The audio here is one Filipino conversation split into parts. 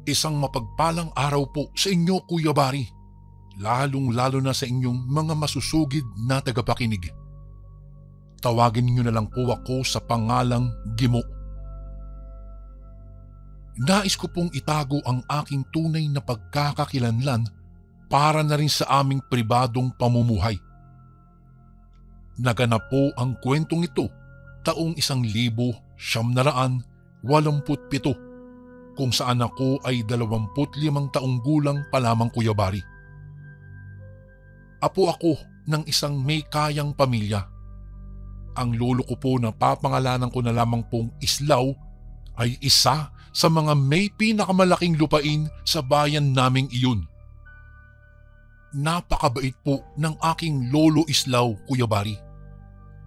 Isang mapagpalang araw po sa inyo, Kuya Bari. Lalong-lalo na sa inyong mga masusugid na tagapakinig. Tawagin niyo na lang po ako sa pangalang Gimo. Nais ko pong itago ang aking tunay na pagkakakilanlan para na rin sa aming pribadong pamumuhay. Naganap po ang kwentong ito taong 1987 kung saan ako ay 25 taong gulang pa lamang, Kuya Bari. Apo ako ng isang may kayang pamilya. Ang lolo ko po na papangalanan ko na lamang pong Islaw ay isa sa mga may pinakamalaking lupain sa bayan naming iyon. Napakabait po ng aking lolo Islaw, Kuya Bari.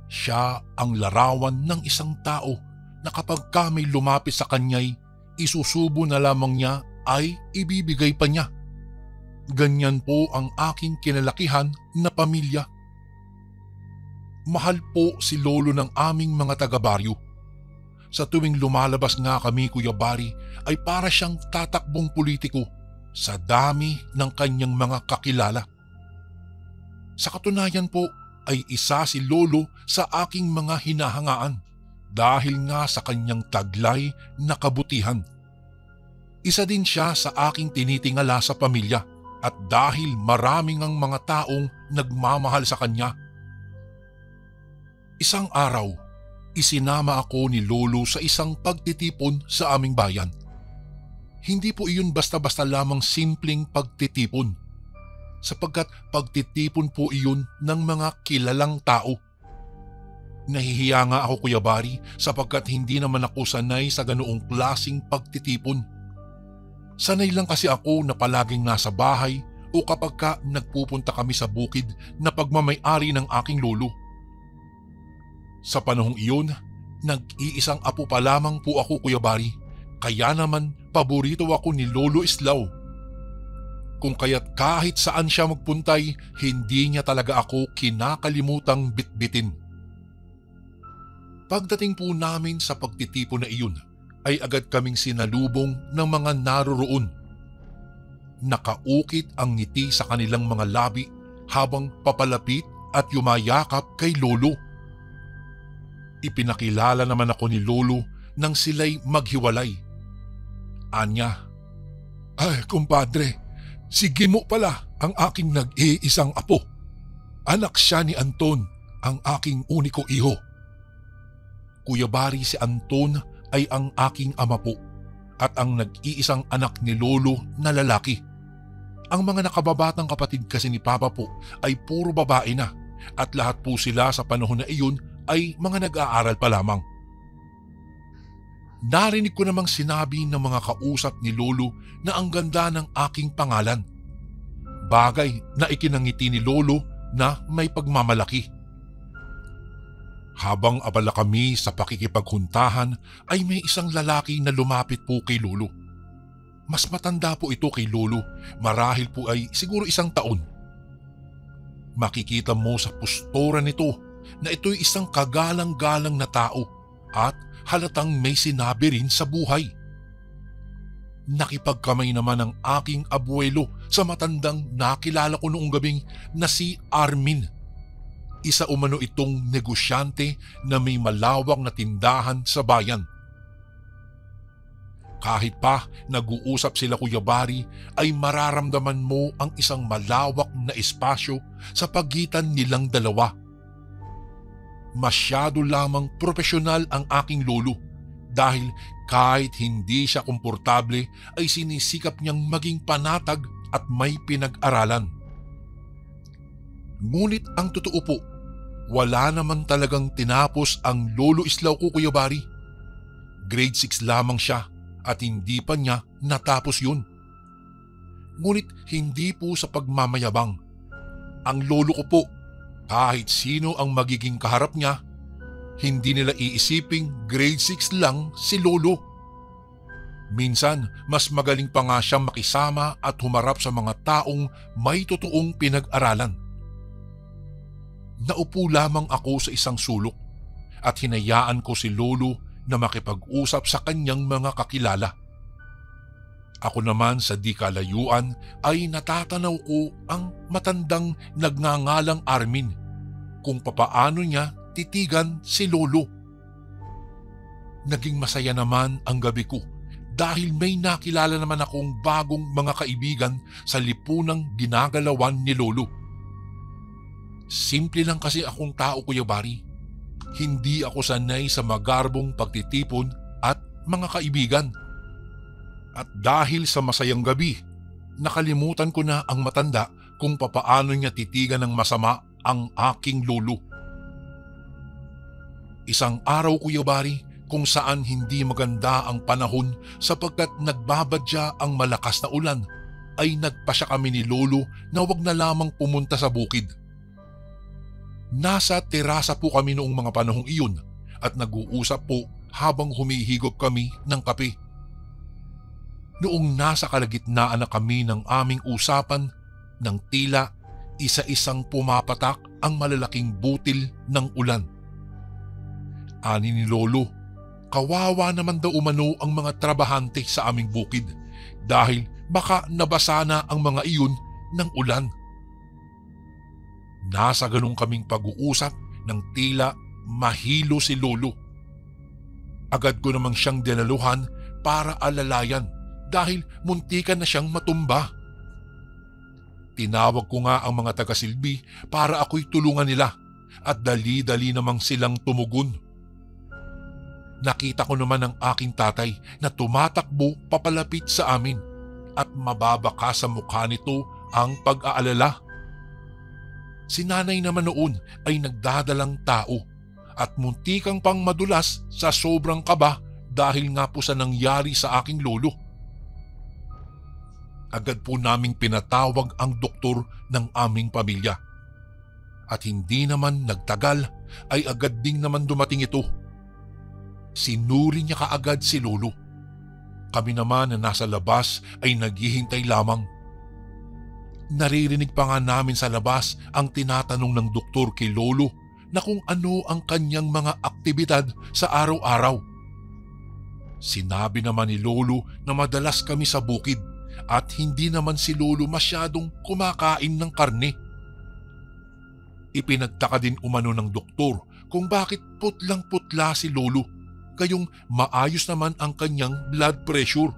Siya ang larawan ng isang tao na kapag ka may lumapit sa kanya'y isusubo na lamang niya ay ibibigay pa niya. Ganyan po ang aking kinalakihan na pamilya. Mahal po si lolo ng aming mga taga-baryo. Sa tuwing lumalabas nga kami, Kuya Bari, ay para siyang tatakbong politiko sa dami ng kanyang mga kakilala. Sa katunayan po ay isa si lolo sa aking mga hinahangaan dahil nga sa kanyang taglay na kabutihan. Isa din siya sa aking tinitingala sa pamilya at dahil maraming ang mga taong nagmamahal sa kanya. Isang araw, isinama ako ni lolo sa isang pagtitipon sa aming bayan. Hindi po iyon basta-basta lamang simpleng pagtitipon, sapagkat pagtitipon po iyon ng mga kilalang tao. Nahihiya nga ako, Kuya Bari, sapagkat hindi naman ako sanay sa ganoong klaseng pagtitipon. Sanay lang kasi ako na palaging nasa bahay o kapag ka nagpupunta kami sa bukid na pagmamay-ari ng aking lolo. Sa panahong iyon, nag-iisang apo pa lamang po ako, Kuya Bari, kaya naman paborito ako ni Lolo Islaw. Kung kaya't kahit saan siya magpuntay, hindi niya talaga ako kinakalimutang bitbitin. Pagdating po namin sa pagtitipon na iyon, ay agad kaming sinalubong ng mga naroroon. Nakaukit ang ngiti sa kanilang mga labi habang papalapit at yumayakap kay Lolo. Ipinakilala naman ako ni Lolo nang sila'y maghiwalay. Anya, "Ay, kumpadre, si Gimo pala ang aking nag-iisang apo. Anak siya ni Anton, ang aking uniko iho." Kuya Bari, si Anton ay ang aking ama po at ang nag-iisang anak ni Lolo na lalaki. Ang mga nakababatang kapatid kasi ni Papa po ay puro babae na at lahat po sila sa panahon na iyon ay mga nag-aaral pa lamang. Narinig ko namang sinabi ng mga kausap ni Lolo na ang ganda ng aking pangalan. Bagay na ikinangiti ni Lolo na may pagmamalaki. Habang abala kami sa pakikipaghuntahan ay may isang lalaki na lumapit po kay Lolo. Mas matanda po ito kay Lolo, marahil po ay siguro 1 taon. Makikita mo sa postura nito na ito'y isang kagalang-galang na tao at halatang may sinabi rin sa buhay. Nakipagkamay naman ang aking abuelo sa matandang nakilala ko noong gabing na si Armin. Isa umano itong negosyante na may malawak na tindahan sa bayan. Kahit pa nag-uusap sila, Kuya Bari, ay mararamdaman mo ang isang malawak na espasyo sa pagitan nilang dalawa. Masyado lamang propesyonal ang aking lolo dahil kahit hindi siya komportable ay sinisikap niyang maging panatag at may pinag-aralan. Ngunit ang totoo po, wala naman talagang tinapos ang Lolo Islaw ko, Kuya Bari. Grade 6 lamang siya at hindi pa niya natapos yun. Ngunit hindi po sa pagmamayabang. Ang lolo ko po, kahit sino ang magiging kaharap niya, hindi nila iisiping grade 6 lang si Lolo. Minsan, mas magaling pa nga siyang makisama at humarap sa mga taong may totoong pinag-aralan. Naupo lamang ako sa isang sulok at hinayaan ko si Lolo na makipag-usap sa kanyang mga kakilala. Ako naman sa di kalayuan ay natatanaw ko ang matandang nagngangalang Armin kung papaano niya titigan si Lolo. Naging masaya naman ang gabi ko dahil may nakilala naman akong bagong mga kaibigan sa lipunang ginagalawan ni Lolo. Simple lang kasi akong tao, Kuya Bari. Hindi ako sanay sa magarbong pagtitipon at mga kaibigan. At dahil sa masayang gabi, nakalimutan ko na ang matanda kung papaano niya titigan ng masama ang aking lolo. Isang araw, Kuya Bari, kung saan hindi maganda ang panahon sapagkat nagbabadya ang malakas na ulan, ay nagpasya kami ni Lolo na wag na lamang pumunta sa bukid. Nasa terasa po kami noong mga panahong iyon at nag-uusap po habang humihigop kami ng kape. Noong nasa kalagitnaan na kami ng aming usapan, nang tila isa-isang pumapatak ang malalaking butil ng ulan. Ani ni Lolo, kawawa naman daw umano ang mga trabahante sa aming bukid dahil baka nabasa na ang mga iyon ng ulan. Nasa ganung kaming pag-uusap nang tila mahilo si Lolo. Agad ko namang siyang dinaluhan para alalayan dahil muntikan na siyang matumba. Tinawag ko nga ang mga taga-silbi para ako'y tulungan nila at dali-dali namang silang tumugon. Nakita ko naman ang aking tatay na tumatakbo papalapit sa amin at mababaka sa mukha nito ang pag-aalala. Si nanay naman noon ay nagdadalang tao at muntikang pang madulas sa sobrang kaba dahil nga po sa nangyari sa aking lolo. Agad po naming pinatawag ang doktor ng aming pamilya. At hindi naman nagtagal ay agad ding naman dumating ito. Sinuri niya kaagad si Lolo. Kami naman na nasa labas ay naghihintay lamang. Naririnig pa nga namin sa labas ang tinatanong ng doktor kay Lolo na kung ano ang kanyang mga aktibidad sa araw-araw. Sinabi naman ni Lolo na madalas kami sa bukid at hindi naman si Lolo masyadong kumakain ng karne. Ipinagtaka din umano ng doktor kung bakit putlang-putla si Lolo, gayong maayos naman ang kanyang blood pressure.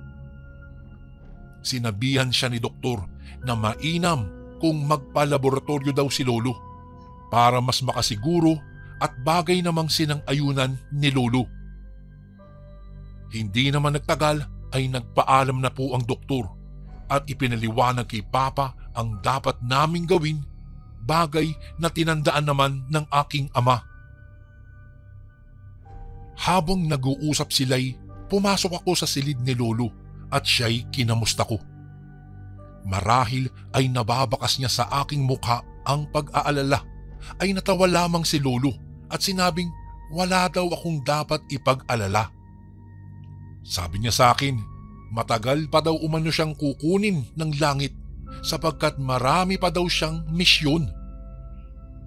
Sinabihan siya ni doktor na mainam kung magpalaboratorio daw si Lolo para mas makasiguro at bagay namang sinang-ayunan ni Lolo. Hindi naman nagtagal ay nagpaalam na po ang doktor at ipinaliwanag kay Papa ang dapat naming gawin, bagay na tinandaan naman ng aking ama. Habang nag-uusap sila'y pumasok ako sa silid ni Lolo at siya'y kinamusta ko. Marahil ay nababakas niya sa aking mukha ang pag-aalala, ay natawa lamang si Lolo at sinabing wala daw akong dapat ipag-alala. Sabi niya sa akin, matagal pa daw umano siyang kukunin ng langit sapagkat marami pa daw siyang misyon.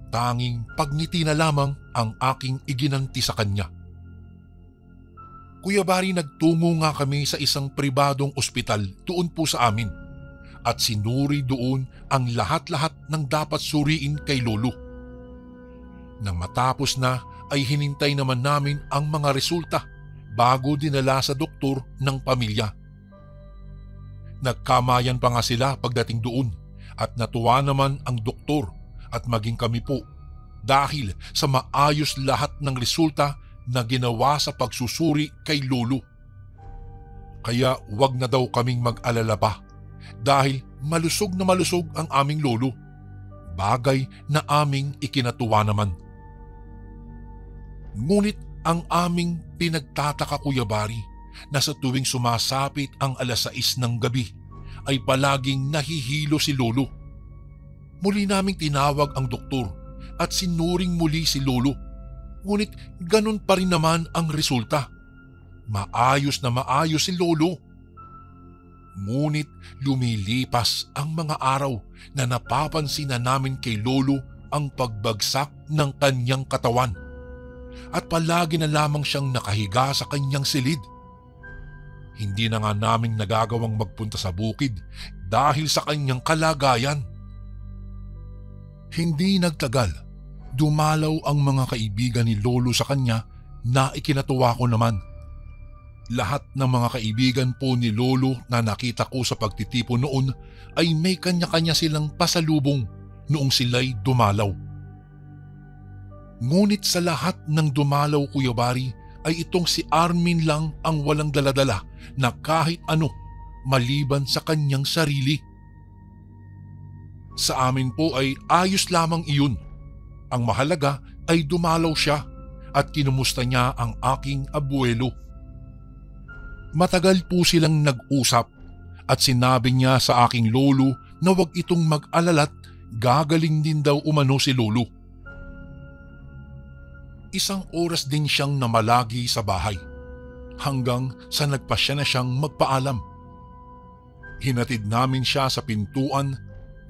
Tanging pagngiti na lamang ang aking iginanti sa kanya. Kuya Bari, nagtungo nga kami sa isang pribadong ospital doon po sa amin at sinuri doon ang lahat-lahat ng dapat suriin kay Lolo. Nang matapos na ay hinintay naman namin ang mga resulta bago dinala sa doktor ng pamilya. Nagkamayan pa nga sila pagdating doon at natuwa naman ang doktor at maging kami po dahil sa maayos lahat ng resulta na ginawa sa pagsusuri kay Lolo. Kaya wag na daw kaming mag-alala pa dahil malusog na malusog ang aming Lolo, bagay na aming ikinatuwa naman. Ngunit ang aming pinagtataka, Kuya Bari, na sa tuwing sumasapit ang 6:00 ng gabi ay palaging nahihilo si Lolo. Muli naming tinawag ang doktor at sinuring muli si Lolo, ngunit ganun pa rin naman ang resulta. Maayos na maayos si Lolo. Ngunit lumilipas ang mga araw na napapansin na namin kay Lolo ang pagbagsak ng kanyang katawan at palagi na lamang siyang nakahiga sa kanyang silid. Hindi na nga naming nagagawang magpunta sa bukid dahil sa kanyang kalagayan. Hindi nagtagal, dumalaw ang mga kaibigan ni Lolo sa kanya na ikinatuwa ko naman. Lahat ng mga kaibigan po ni Lolo na nakita ko sa pagtitipon noon ay may kanya-kanya silang pasalubong noong sila'y dumalaw. Ngunit sa lahat ng dumalaw, Kuya Bari, ay itong si Armin lang ang walang daladala na kahit ano maliban sa kanyang sarili. Sa amin po ay ayos lamang iyon. Ang mahalaga ay dumalaw siya at kinumusta niya ang aking abuelo. Matagal po silang nag-usap at sinabi niya sa aking lolo na wag itong mag-alala't gagaling din daw umano si lolo. Isang oras din siyang namalagi sa bahay hanggang sa nagpasya na siyang magpaalam. Hinatid namin siya sa pintuan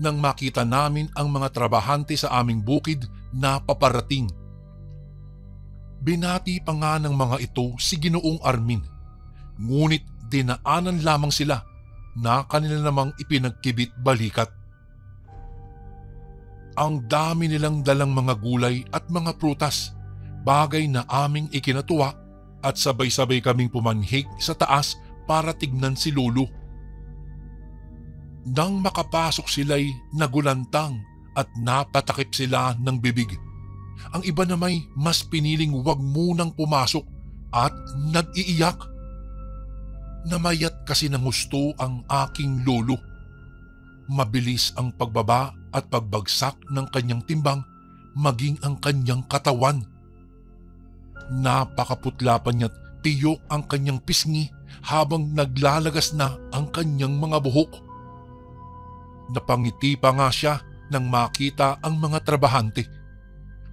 nang makita namin ang mga trabahante sa aming bukid na paparating. Binati pa nga ng mga ito si Ginoong Armin, ngunit dinaanan lamang sila na kanila namang ipinagkibit balikat. Ang dami nilang dalang mga gulay at mga prutas, bagay na aming ikinatuwa at sabay-sabay kaming pumanhik sa taas para tignan si Lolo. Nang makapasok sila'y nagulantang at napatakip sila ng bibig. Ang iba na may mas piniling wag munang pumasok at nag-iiyak. Namayat kasi ng husto ang aking lolo. Mabilis ang pagbaba at pagbagsak ng kanyang timbang, maging ang kanyang katawan. Napakaputla pa niya't tiyok ang kanyang pisngi habang naglalagas na ang kanyang mga buhok. Napangiti pa nga siya nang makita ang mga trabahante.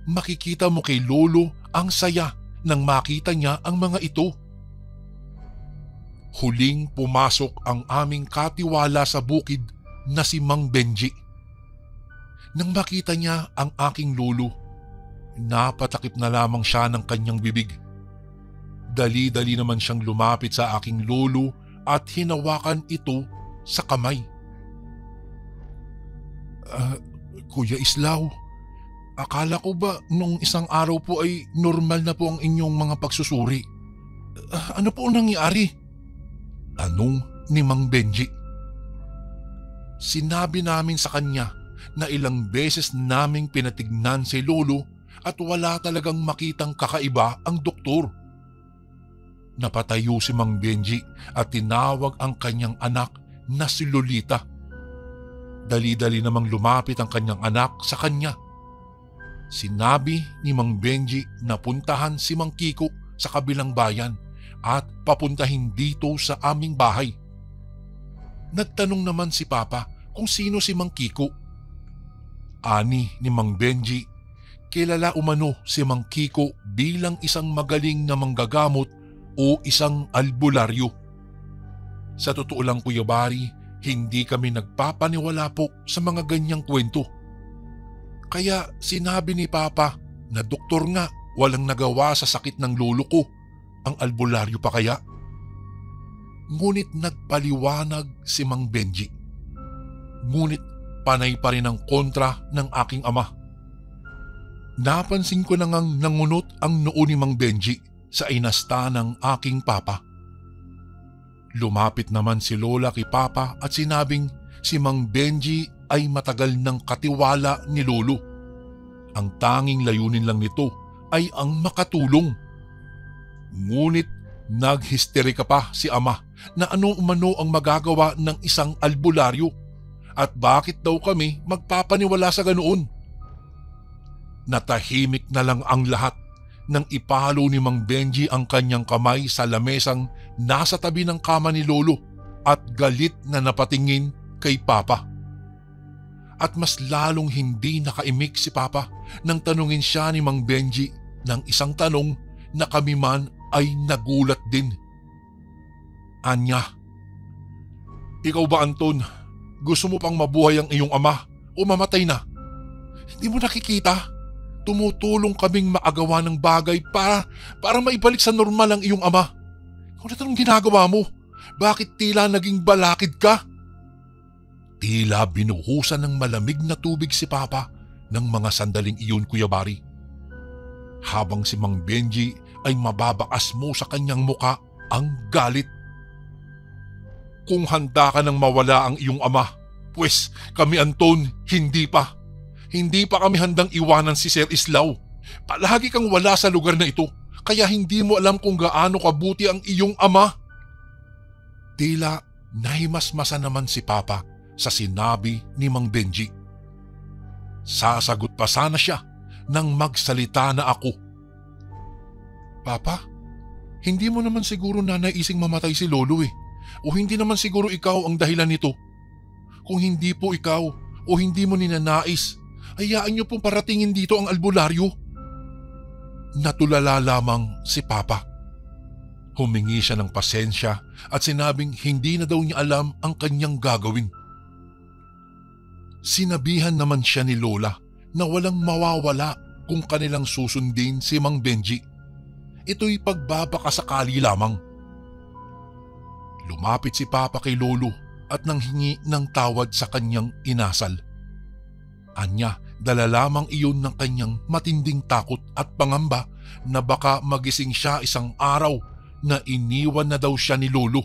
Makikita mo kay Lolo ang saya nang makita niya ang mga ito. Huling pumasok ang aming katiwala sa bukid na si Mang Benji. Nang makita niya ang aking lolo, napatakip na lamang siya ng kanyang bibig. Dali-dali naman siyang lumapit sa aking lolo at hinawakan ito sa kamay. Kuya Islaw, akala ko ba nung isang araw po ay normal na po ang inyong mga pagsusuri? Ano po nangyari? Tanong ni Mang Benji. Sinabi namin sa kanya na ilang beses naming pinatignan si Lolo at wala talagang makitang kakaiba ang doktor. Napatayo si Mang Benji at tinawag ang kanyang anak na si Lolita. Dali-dali namang lumapit ang kanyang anak sa kanya. Sinabi ni Mang Benji na puntahan si Mang Kiko sa kabilang bayan at papuntahin dito sa aming bahay. Nagtanong naman si Papa kung sino si Mang Kiko. Ani ni Mang Benji, kilala umano si Mang Kiko bilang isang magaling na manggagamot o isang albularyo. Sa totoo lang, Kuya Bari, hindi kami nagpapaniwala po sa mga ganyang kwento. Kaya sinabi ni Papa na doktor nga walang nagawa sa sakit ng lolo ko, ang albularyo pa kaya? Ngunit nagpaliwanag si Mang Benji. Ngunit panay pa rin ang kontra ng aking ama. Napansin ko na ngang nangunot ang noo ni Mang Benji sa inasta ng aking papa. Lumapit naman si Lola kay Papa at sinabing si Mang Benji ay matagal ng katiwala ni Lolo. Ang tanging layunin lang nito ay ang makatulong. Ngunit naghisterika pa si ama na ano umano ang magagawa ng isang albularyo at bakit daw kami magpapaniwala sa ganoon. Natahimik na lang ang lahat nang ipalo ni Mang Benji ang kanyang kamay sa lamesang nasa tabi ng kama ni Lolo at galit na napatingin kay Papa. At mas lalong hindi nakaimik si Papa nang tanungin siya ni Mang Benji ng isang tanong na kami man ay nagulat din. Anya, ikaw ba Anton, gusto mo pang mabuhay ang iyong ama o mamatay na? Hindi mo nakikita? Tumutulong kaming maagawa ng bagay para maibalik sa normal ang iyong ama. Kung anong ginagawa mo, Bakit tila naging balakid ka? Tila binuhusan ng malamig na tubig si Papa ng mga sandaling iyon, Kuya Bari. Habang si Mang Benji ay mababakas mo sa kanyang muka ang galit. Kung handa ka nang mawala ang iyong ama, pues kami Anton, hindi pa. Hindi pa kami handang iwanan si Sir Islao. Palagi kang wala sa lugar na ito, kaya hindi mo alam kung gaano kabuti ang iyong ama. Tila nahimasmasa naman si Papa sa sinabi ni Mang Benji. Sasagot pa sana siya nang magsalita na ako. Papa, hindi mo naman siguro nanaising mamatay si Lolo eh. O hindi naman siguro ikaw ang dahilan nito. Kung hindi po ikaw o hindi mo ninanais, hayaan niyo pong paratingin dito ang albularyo. Natulala lamang si Papa. Humingi siya ng pasensya at sinabing hindi na daw niya alam ang kanyang gagawin. Sinabihan naman siya ni Lola na walang mawawala kung kanilang susundin si Mang Benji. Ito'y pagbabakasakali lamang. Lumapit si Papa kay Lolo at nanghingi ng tawad sa kanyang inasal. Anya, dala lamang iyon ng kanyang matinding takot at pangamba na baka magising siya isang araw na iniwan na daw siya ni Lolo.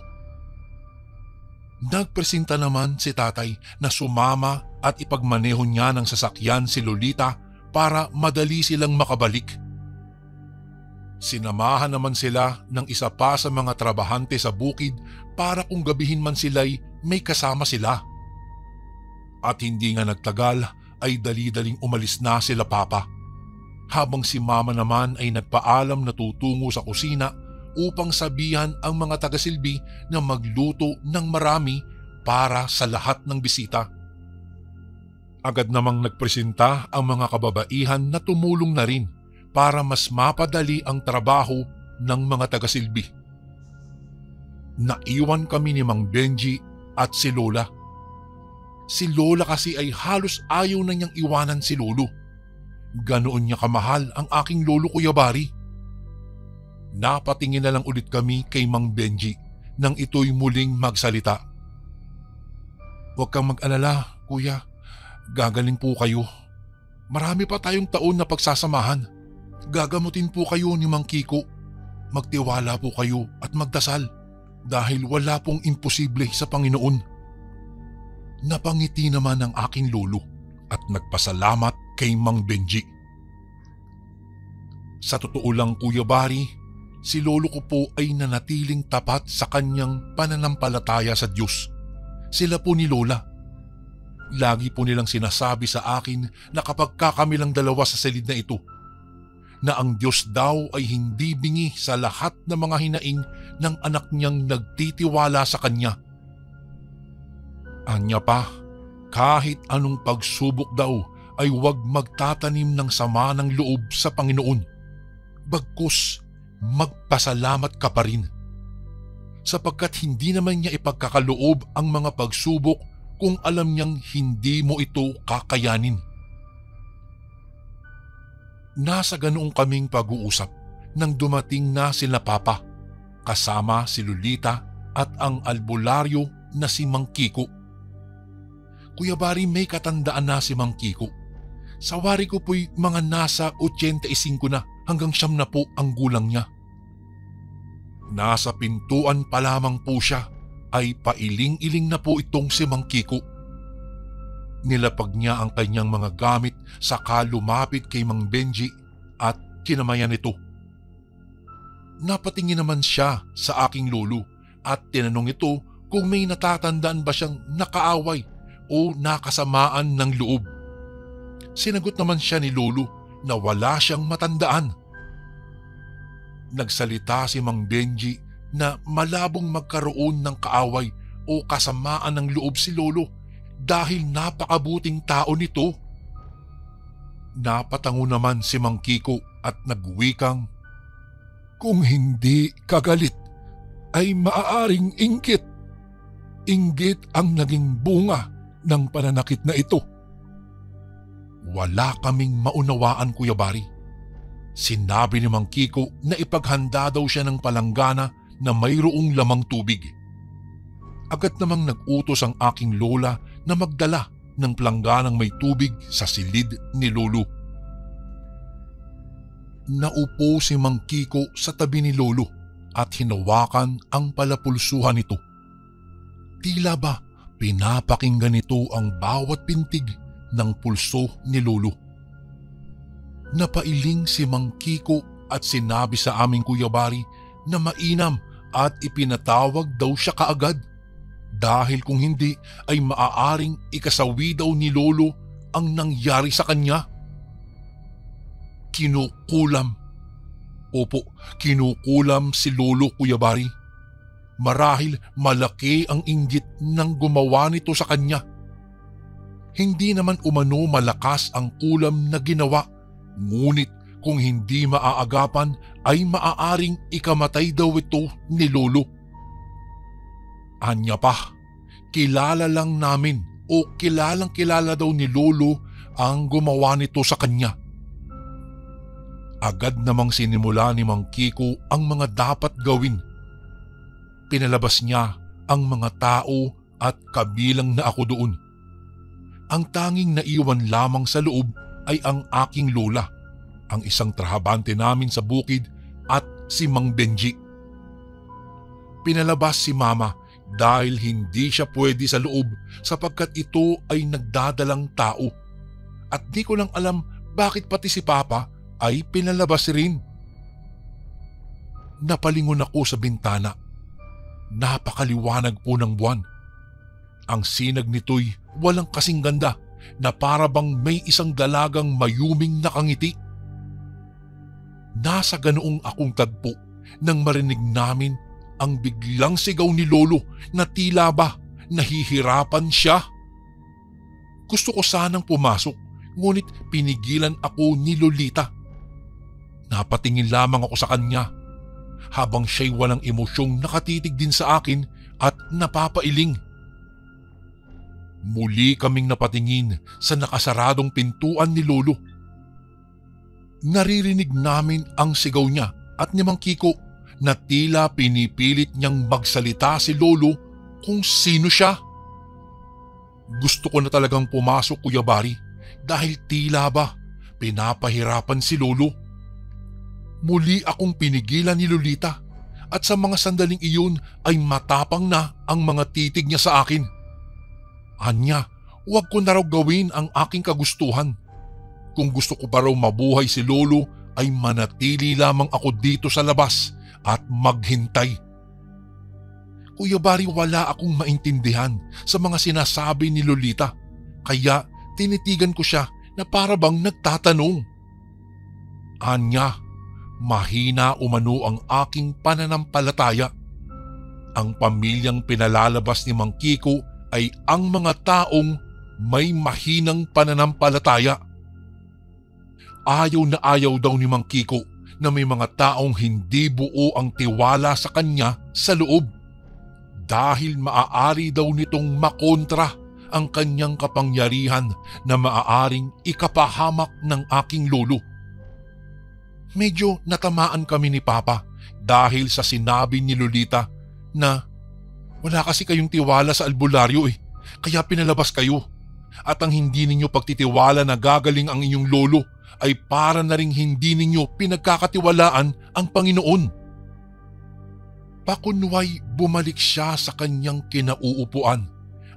Nagpresenta naman si Tatay na sumama at ipagmaneho niya ng sasakyan si Lolita para madali silang makabalik. Sinamahan naman sila ng isa pa sa mga trabahante sa bukid para kung gabihin man sila'y may kasama sila. At hindi nga nagtagal ay dali-daling umalis na sila Papa. Habang si Mama naman ay nagpaalam na tutungo sa kusina upang sabihan ang mga taga-silbi na magluto ng marami para sa lahat ng bisita. Agad namang nagpresenta ang mga kababaihan na tumulong na rin para mas mapadali ang trabaho ng mga taga-silbi. Naiwan kami ni Mang Benji at si Lola. Si Lola kasi ay halos ayaw na niyang iwanan si Lolo. Ganoon niya kamahal ang aking lolo, Kuya Bari. Napatingin na lang ulit kami kay Mang Benji nang ito'y muling magsalita. Huwag kang mag-alala, Kuya. Gagaling po kayo. Marami pa tayong taon na pagsasamahan. Gagamutin po kayo ni Mang Kiko. Magtiwala po kayo at magdasal dahil wala pong imposible sa Panginoon. Napangiti naman ang aking lolo at nagpasalamat kay Mang Benji. Sa totoo lang, Kuya Bari, si lolo ko po ay nanatiling tapat sa kanyang pananampalataya sa Diyos. Sila po ni Lola. Lagi po nilang sinasabi sa akin na kapag kami lang dalawa sa silid na ito, na ang Diyos daw ay hindi bingi sa lahat ng mga hinaing ng anak niyang nagtitiwala sa Kanya. Anya pa, kahit anong pagsubok daw ay huwag magtatanim ng sama ng loob sa Panginoon. Bagkus, magpasalamat ka pa rin. Sapagkat hindi naman niya ipagkakaloob ang mga pagsubok kung alam niyang hindi mo ito kakayanin. Nasa ganoong kaming pag-uusap nang dumating na sila Papa, kasama si Lolita at ang albularyo na si Mang Kiko. Kuya Bari, may katandaan na si Mang Kiko. Sa wari ko po'y mga nasa 85 na hanggang 90 po ang gulang niya. Nasa pintuan pa lamang po siya ay pailing-iling na po itong si Mang Kiko. Nilapag niya ang kanyang mga gamit saka lumapit kay Mang Benji at kinamayan ito. Napatingin naman siya sa aking lolo at tinanong ito kung may natatandaan ba siyang nakaaway o nakasamaan ng loob. Sinagot naman siya ni lolo na wala siyang matandaan. Nagsalita si Mang Benji na malabong magkaroon ng kaaway o kasamaan ng loob si lolo dahil napakabuting tao nito. Napatango naman si Mang Kiko at nagwikang, "Kung hindi kagalit ay maaaring inggit. Inggit ang naging bunga ng pananakit na ito." Wala kaming maunawaan, Kuya Bari. Sinabi ni Mang Kiko na ipaghanda daw siya ng palanggana na mayroong lamang tubig. Agad namang nag-utos ang aking lola na magdala ng plangganang may tubig sa silid ni lolo. Naupo si Mang Kiko sa tabi ni lolo at hinawakan ang palapulsuhan nito. Tila ba pinapakinggan nito ang bawat pintig ng pulso ni lolo. Napailing si Mang Kiko at sinabi sa aming kuyabari na mainam at ipinatawag daw siya kaagad. Dahil kung hindi ay maaaring ikasawi daw ni lolo ang nangyari sa kanya. Kinukulam. Opo, kinukulam si lolo, Kuya Bari. Marahil malaki ang inggit ng gumawa nito sa kanya. Hindi naman umano malakas ang kulam na ginawa, ngunit kung hindi maaagapan ay maaaring ikamatay daw ito ni lolo. Anya pa, kilala lang namin o kilalang kilala daw ni lolo ang gumawa nito sa kanya. Agad namang sinimula ni Mang Kiko ang mga dapat gawin. Pinalabas niya ang mga tao at kabilang na ako doon. Ang tanging naiwan lamang sa loob ay ang aking lola, ang isang trahabante namin sa bukid at si Mang Benji. Pinalabas si Mama dahil hindi siya pwede sa loob sapagkat ito ay nagdadalang tao. At di ko lang alam bakit pati si Papa ay pinalabas rin. Napalingon ako sa bintana. Napakaliwanag po ng buwan. Ang sinag nito'y walang kasing ganda na para bang may isang dalagang mayuming nakangiti. Nasa ganoong akong tagpo nang marinig namin ang biglang sigaw ni lolo na tila ba nahihirapan siya. Gusto ko sanang pumasok ngunit pinigilan ako ni Lolita. Napatingin lamang ako sa kanya habang siya'y walang emosyong nakatitig din sa akin at napapailing. Muli kaming napatingin sa nakasaradong pintuan ni lolo. Naririnig namin ang sigaw niya at ni Mang Kiko na tila pinipilit niyang magsalita si lolo kung sino siya. Gusto ko na talagang pumasok, Kuya Bari, dahil tila ba pinapahirapan si lolo. Muli akong pinigilan ni Lolita at sa mga sandaling iyon ay matapang na ang mga titig niya sa akin. Anya, huwag ko na raw gawin ang aking kagustuhan. Kung gusto ko pa raw mabuhay si lolo ay manatili lamang ako dito sa labas at maghintay. Kuya Bari, wala akong maintindihan sa mga sinasabi ni Lolita, kaya tinitigan ko siya na para bang nagtatanong. Anya, mahina umano ang aking pananampalataya. Ang pamilyang pinalalabas ni Mang Kiko ay ang mga taong may mahinang pananampalataya. Ayaw na ayaw daw ni Mang Kiko na may mga taong hindi buo ang tiwala sa kanya sa loob dahil maaari daw nitong makontra ang kanyang kapangyarihan na maaaring ikapahamak ng aking lolo. Medyo natamaan kami ni Papa dahil sa sinabi ni Lolita na wala kasi kayong tiwala sa albularyo kaya pinalabas kayo at ang hindi ninyo pagtitiwala na gagaling ang inyong lolo ay para na ring hindi ninyo pinagkakatiwalaan ang Panginoon. Pakunway bumalik siya sa kanyang kinauupuan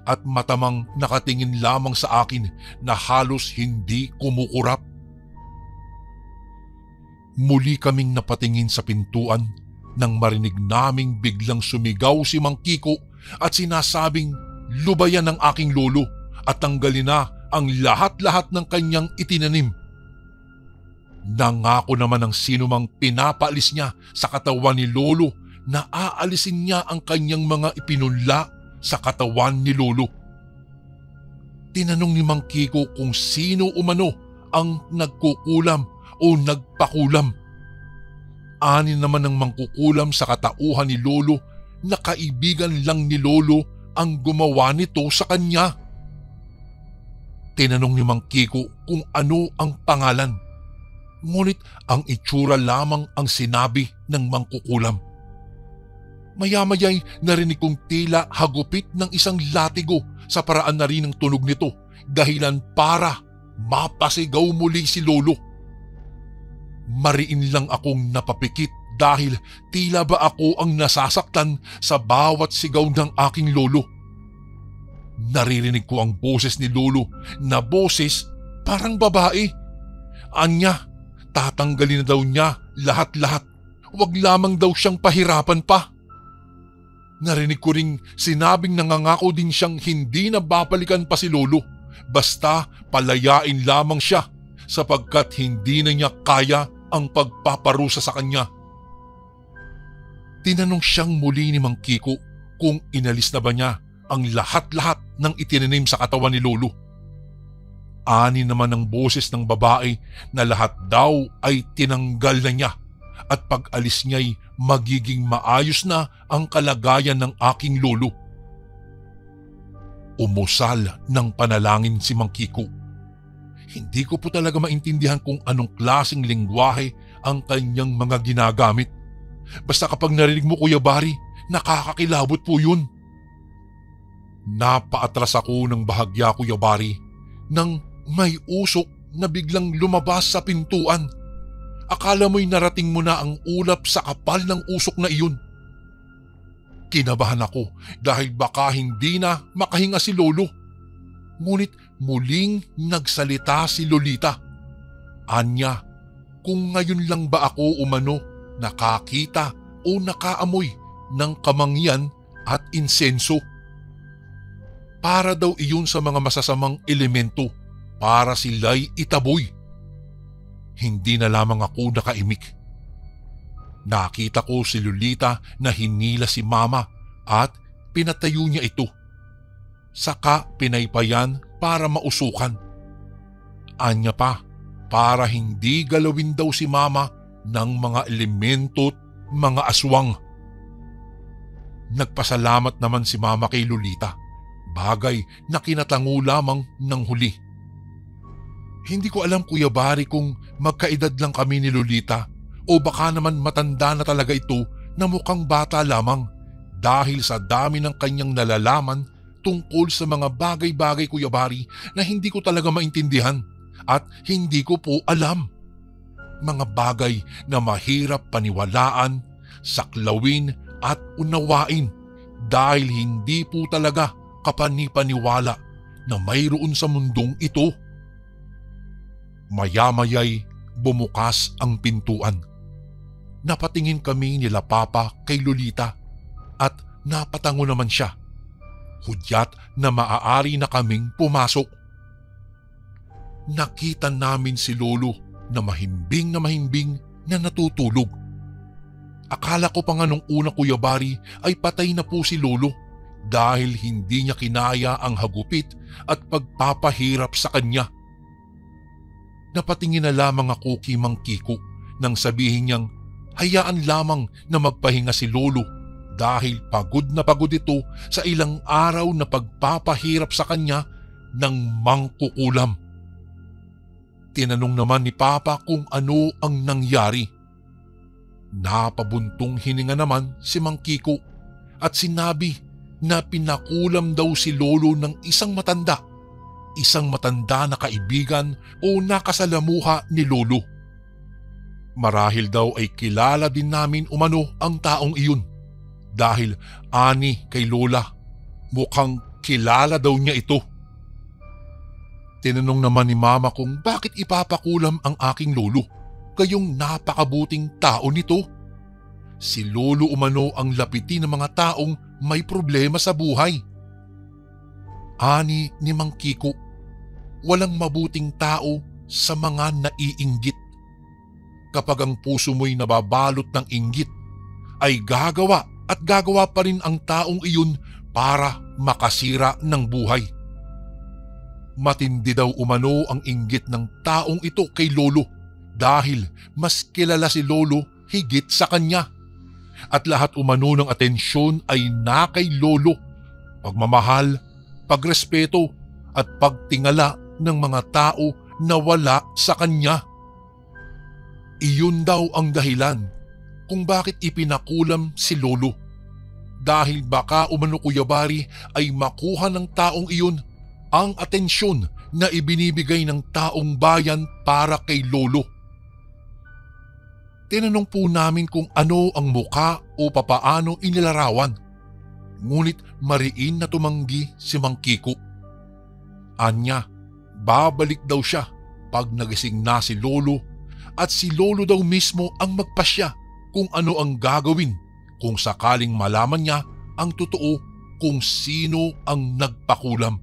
at matamang nakatingin lamang sa akin na halos hindi kumukurap. Muli kaming napatingin sa pintuan nang marinig naming biglang sumigaw si Mang Kiko at sinasabing lubayan ng aking lolo at tanggalin na ang lahat-lahat ng kanyang itinanim. Nangako naman ng sinumang pinapaalis niya sa katawan ni lolo na aalisin niya ang kanyang mga ipinunla sa katawan ni lolo. Tinanong ni Mang Kiko kung sino umano ang nagkukulam o nagpakulam. Ani naman ng mangkukulam sa katauhan ni lolo na kaibigan lang ni lolo ang gumawa nito sa kanya. Tinanong ni Mang Kiko kung ano ang pangalan. Ngunit ang itsura lamang ang sinabi ng mangkukulam. Maya-maya'y narinig kong tila hagupit ng isang latigo sa paraan na rin ng tunog nito, dahilan para mapasigaw muli si Lolo. Mariin lang akong napapikit dahil tila ba ako ang nasasaktan sa bawat sigaw ng aking lolo. Naririnig ko ang boses ni Lolo na boses parang babae. Anya, tatanggalin na daw niya lahat-lahat. Huwag lamang daw siyang pahirapan pa. Narinig ko ring sinabing nangangako din siyang hindi na babalikan pa si Lolo, basta palayain lamang siya sapagkat hindi na niya kaya ang pagpaparusa sa kanya. Tinanong siyang muli ni Mang Kiko kung inalis na ba niya ang lahat-lahat ng itinanim sa katawan ni Lolo. Ani naman ang boses ng babae na lahat daw ay tinanggal na niya at pag-alis niya'y magiging maayos na ang kalagayan ng aking lolo. Umusal ng panalangin si Mang Kiko. Hindi ko po talaga maintindihan kung anong klaseng lengguwahe ang kanyang mga ginagamit. Basta kapag narinig mo, Kuya Bari, nakakakilabot po yun. Napaatras ako ng bahagya, Kuya Bari, nang may usok na biglang lumabas sa pintuan. Akala mo'y narating mo na ang ulap sa kapal ng usok na iyon. Kinabahan ako dahil baka hindi na makahinga si Lolo. Ngunit muling nagsalita si Lolita. Anya, kung ngayon lang ba ako umano nakakita o nakaamoy ng kamangyan at insenso. Para daw iyon sa mga masasamang elemento para sila'y itaboy. Hindi na lamang ako nakaimik. Nakita ko si Lolita na hinila si Mama at pinatayo niya ito. Saka pinaypayan para mausukan. Anya pa, para hindi galawin daw si Mama ng mga elemento't mga aswang. Nagpasalamat naman si Mama kay Lolita, bagay na kinatango lamang ng huli. Hindi ko alam, Kuya Bari, kung magkaedad lang kami ni Lolita o baka naman matanda na talaga ito na mukhang bata lamang dahil sa dami ng kanyang nalalaman tungkol sa mga bagay-bagay, Kuya Bari, na hindi ko talaga maintindihan at hindi ko po alam. Mga bagay na mahirap paniwalaan, saklawin at unawain dahil hindi po talaga kapani-paniwala na mayroon sa mundong ito. Maya-maya'y bumukas ang pintuan. Napatingin kami nila Papa kay Lolita at napatango naman siya. Hudyat na maaari na kaming pumasok. Nakita namin si Lolo na mahimbing na natutulog. Akala ko pa nga nung una, Kuya Bari, ay patay na po si Lolo dahil hindi niya kinaya ang hagupit at pagpapahirap sa kanya. Napatingin na lamang ako kay Mang Kiko nang sabihin niyang hayaan lamang na magpahinga si Lolo dahil pagod na pagod ito sa ilang araw na pagpapahirap sa kanya ng mangkukulam. Tinanong naman ni Papa kung ano ang nangyari. Napabuntong hininga naman si Mang Kiko at sinabi na pinakulam daw si Lolo ng isang matanda na kaibigan o nakasalamuha ni Lolo. Marahil daw ay kilala din namin umano ang taong iyon dahil ani kay Lola, mukhang kilala daw niya ito. Tinanong naman ni Mama kung bakit ipapakulam ang aking lolo, gayong napakabuting tao nito. Si Lolo umano ang lapitin ng mga taong may problema sa buhay. Ani ni Mang Kiko, walang mabuting tao sa mga naiinggit. Kapag ang puso mo'y nababalot ng inggit, ay gagawa at gagawa pa rin ang taong iyon para makasira ng buhay. Matindi daw umano ang inggit ng taong ito kay Lolo dahil mas kilala si Lolo higit sa kanya. At lahat umano ng atensyon ay na kay Lolo, pagmamahal, pagrespeto at pagtingala ng mga tao na wala sa kanya. Iyon daw ang dahilan kung bakit ipinakulam si Lolo. dahil baka umano Kuya Bari ay makuha ng taong iyon ang atensyon na ibinibigay ng taong bayan para kay Lolo. Tinanong po namin kung ano ang muka o papaano inilarawan. Ngunit mariin na tumanggi si Mang Kiko. Anya, babalik daw siya pag nagising na si Lolo at si Lolo daw mismo ang magpasya kung ano ang gagawin kung sakaling malaman niya ang totoo kung sino ang nagpakulam.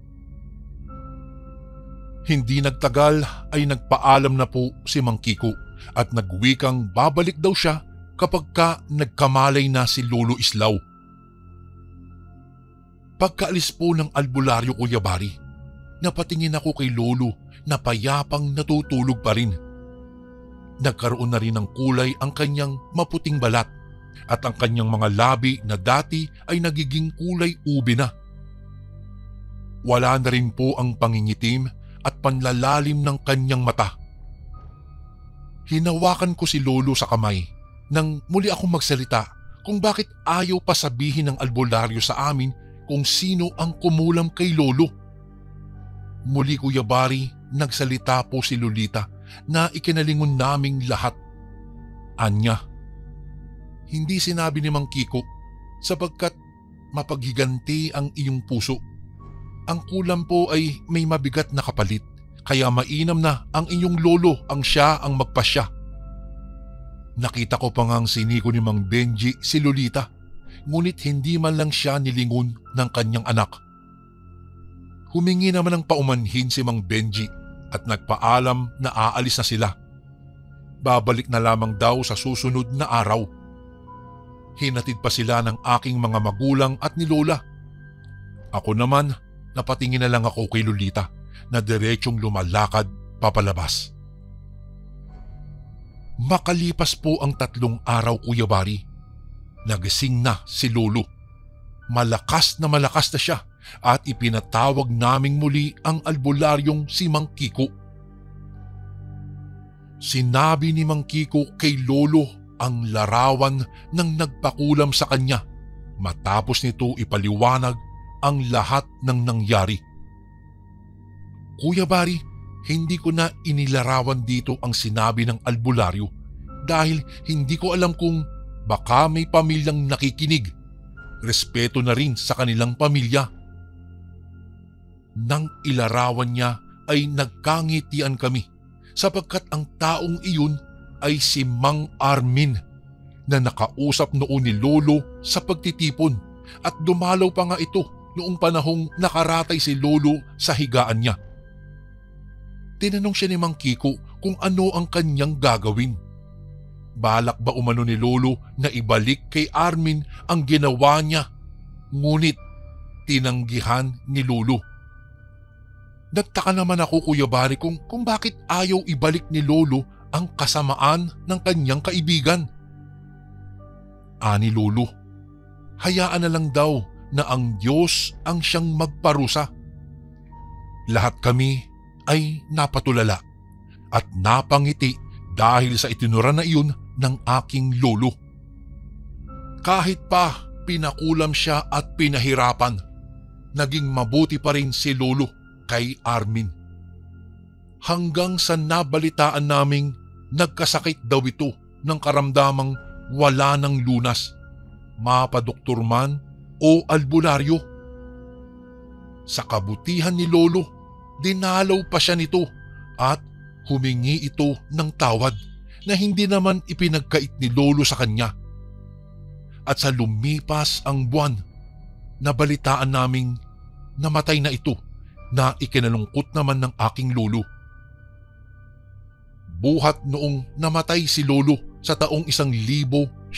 Hindi nagtagal ay nagpaalam na po si Mang Kiko at nagwikang babalik daw siya kapag nagkamalay na si Lolo Islaw. Pagkaalis po ng albularyo Kuya Bari, napatingin ako kay Lolo na payapang natutulog pa rin. Nagkaroon na rin ng kulay ang kanyang maputing balat at ang kanyang mga labi na dati ay nagiging kulay ube na. Wala na rin po ang pangingitim at panlalalim ng kanyang mata. Hinawakan ko si Lolo sa kamay nang muli akong magsalita kung bakit ayaw pa sabihin ng albularyo sa amin kung sino ang kumulam kay Lolo. Muli Kuya Bari, nagsalita po si Lolita na ikinalingon naming lahat. Anya, hindi sinabi ni Mang Kiko sapagkat mapaghiganti ang iyong puso. Ang kulam po ay may mabigat na kapalit, kaya mainam na ang inyong lolo ang siya ang magpasya. Nakita ko pa ngang siniko ni Mang Benji si Lolita, ngunit hindi man lang siya nilingon ng kanyang anak. Humingi naman ng paumanhin si Mang Benji at nagpaalam na aalis na sila. Babalik na lamang daw sa susunod na araw. Hinatid pa sila ng aking mga magulang at ni Lola. Ako naman, napatingin na lang ako kay Lolita na diretsong lumalakad papalabas. Makalipas po ang 3 araw Kuya Bari, nagising na si Lolo. Malakas na siya at ipinatawag naming muli ang albularyong si Mang Kiko. Sinabi ni Mang Kiko kay Lolo ang larawan ng nagpakulam sa kanya matapos nito ipaliwanag ang lahat ng nangyari. Kuya Bari, hindi ko na inilarawan dito ang sinabi ng albularyo dahil hindi ko alam kung baka may pamilyang nakikinig. Respeto na rin sa kanilang pamilya. Nang ilarawan niya ay nagkangitian kami sapagkat ang taong iyon ay si Mang Armin na nakausap noon ni Lolo sa pagtitipon at dumalaw pa nga ito noong panahong nakaratay si Lolo sa higaan niya. Tinanong siya ni Mang Kiko kung ano ang kanyang gagawin. Balak ba umano ni Lolo na ibalik kay Armin ang ginawa niya? Ngunit tinanggihan ni Lolo. Nagtaka naman ako Kuya Bari kung bakit ayaw ibalik ni Lolo ang kasamaan ng kanyang kaibigan. Ani Lolo, hayaan na lang daw na ang Diyos ang siyang magparusa. Lahat kami ay napatulala at napangiti dahil sa itinura na iyon ng aking lolo. Kahit pa pinakulam siya at pinahirapan, naging mabuti pa rin si Lolo kay Armin. Hanggang sa nabalitaan naming nagkasakit daw ito ng karamdamang wala ng lunas, mapadoktor man o albularyo. Sa kabutihan ni Lolo, dinalaw pa siya nito at humingi ito ng tawad na hindi naman ipinagkait ni Lolo sa kanya. At sa lumipas ang buwan, nabalitaan naming namatay na ito na ikinalungkot naman ng aking lolo. Buhat noong namatay si Lolo sa taong 1975,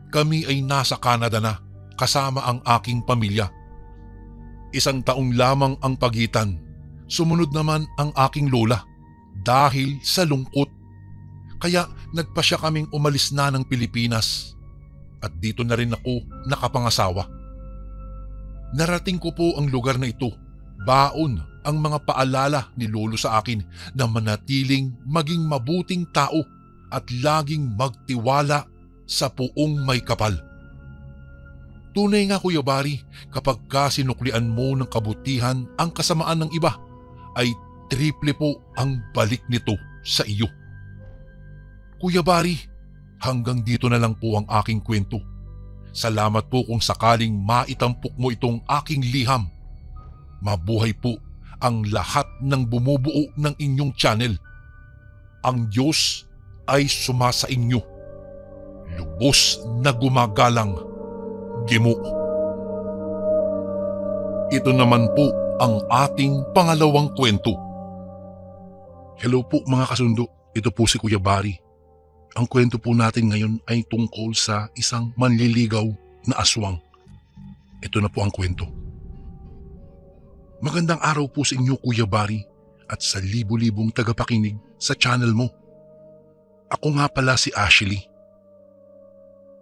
kami ay nasa Canada na kasama ang aking pamilya. 1 taong lamang ang pagitan. Sumunod naman ang aking lola dahil sa lungkot. Kaya nagpasya kaming umalis na ng Pilipinas at dito na rin ako nakapangasawa. Narating ko po ang lugar na ito. Baon ang mga paalala ni Lolo sa akin na manatiling maging mabuting tao at laging magtiwala sa Poong May Kapal. Tunay nga Kuya Bari, kapag ka sinuklian mo ng kabutihan ang kasamaan ng iba, ay triple po ang balik nito sa iyo. Kuya Bari, hanggang dito na lang po ang aking kwento. Salamat po kung sakaling maitampok mo itong aking liham. Mabuhay po ang lahat ng bumubuo ng inyong channel. Ang Diyos ay sumasa inyo. Lubos na gumagalang Gimo. Ito naman po ang ating pangalawang kwento. Hello po mga kasundo, ito po si Kuya Bari. Ang kwento po natin ngayon ay tungkol sa isang manliligaw na aswang. Ito na po ang kwento. Magandang araw po sa inyo Kuya Bari at sa libu-libong tagapakinig sa channel mo. Ako nga pala si Ashley.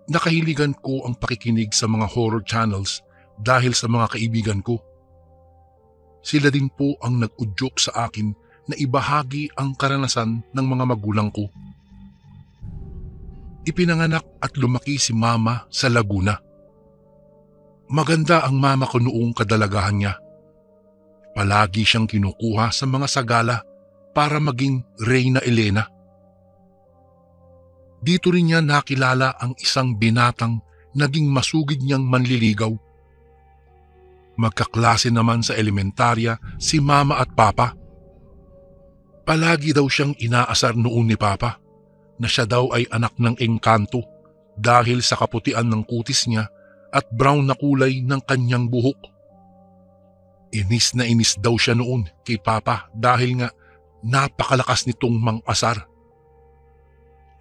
Nakahiligan ko ang pakikinig sa mga horror channels dahil sa mga kaibigan ko. Sila din po ang nag-udyok sa akin na ibahagi ang karanasan ng mga magulang ko. Ipinanganak at lumaki si Mama sa Laguna. Maganda ang mama ko noong kadalagahan niya. Palagi siyang kinukuha sa mga sagala para maging Reyna Elena. Dito rin niya nakilala ang isang binatang naging masugid niyang manliligaw. Magkaklase naman sa elementarya si Mama at Papa. Palagi daw siyang inaasar noon ni Papa na siya daw ay anak ng engkanto dahil sa kaputian ng kutis niya at brown na kulay ng kanyang buhok. Inis na inis daw siya noon kay Papa dahil nga napakalakas nitong mang-asar.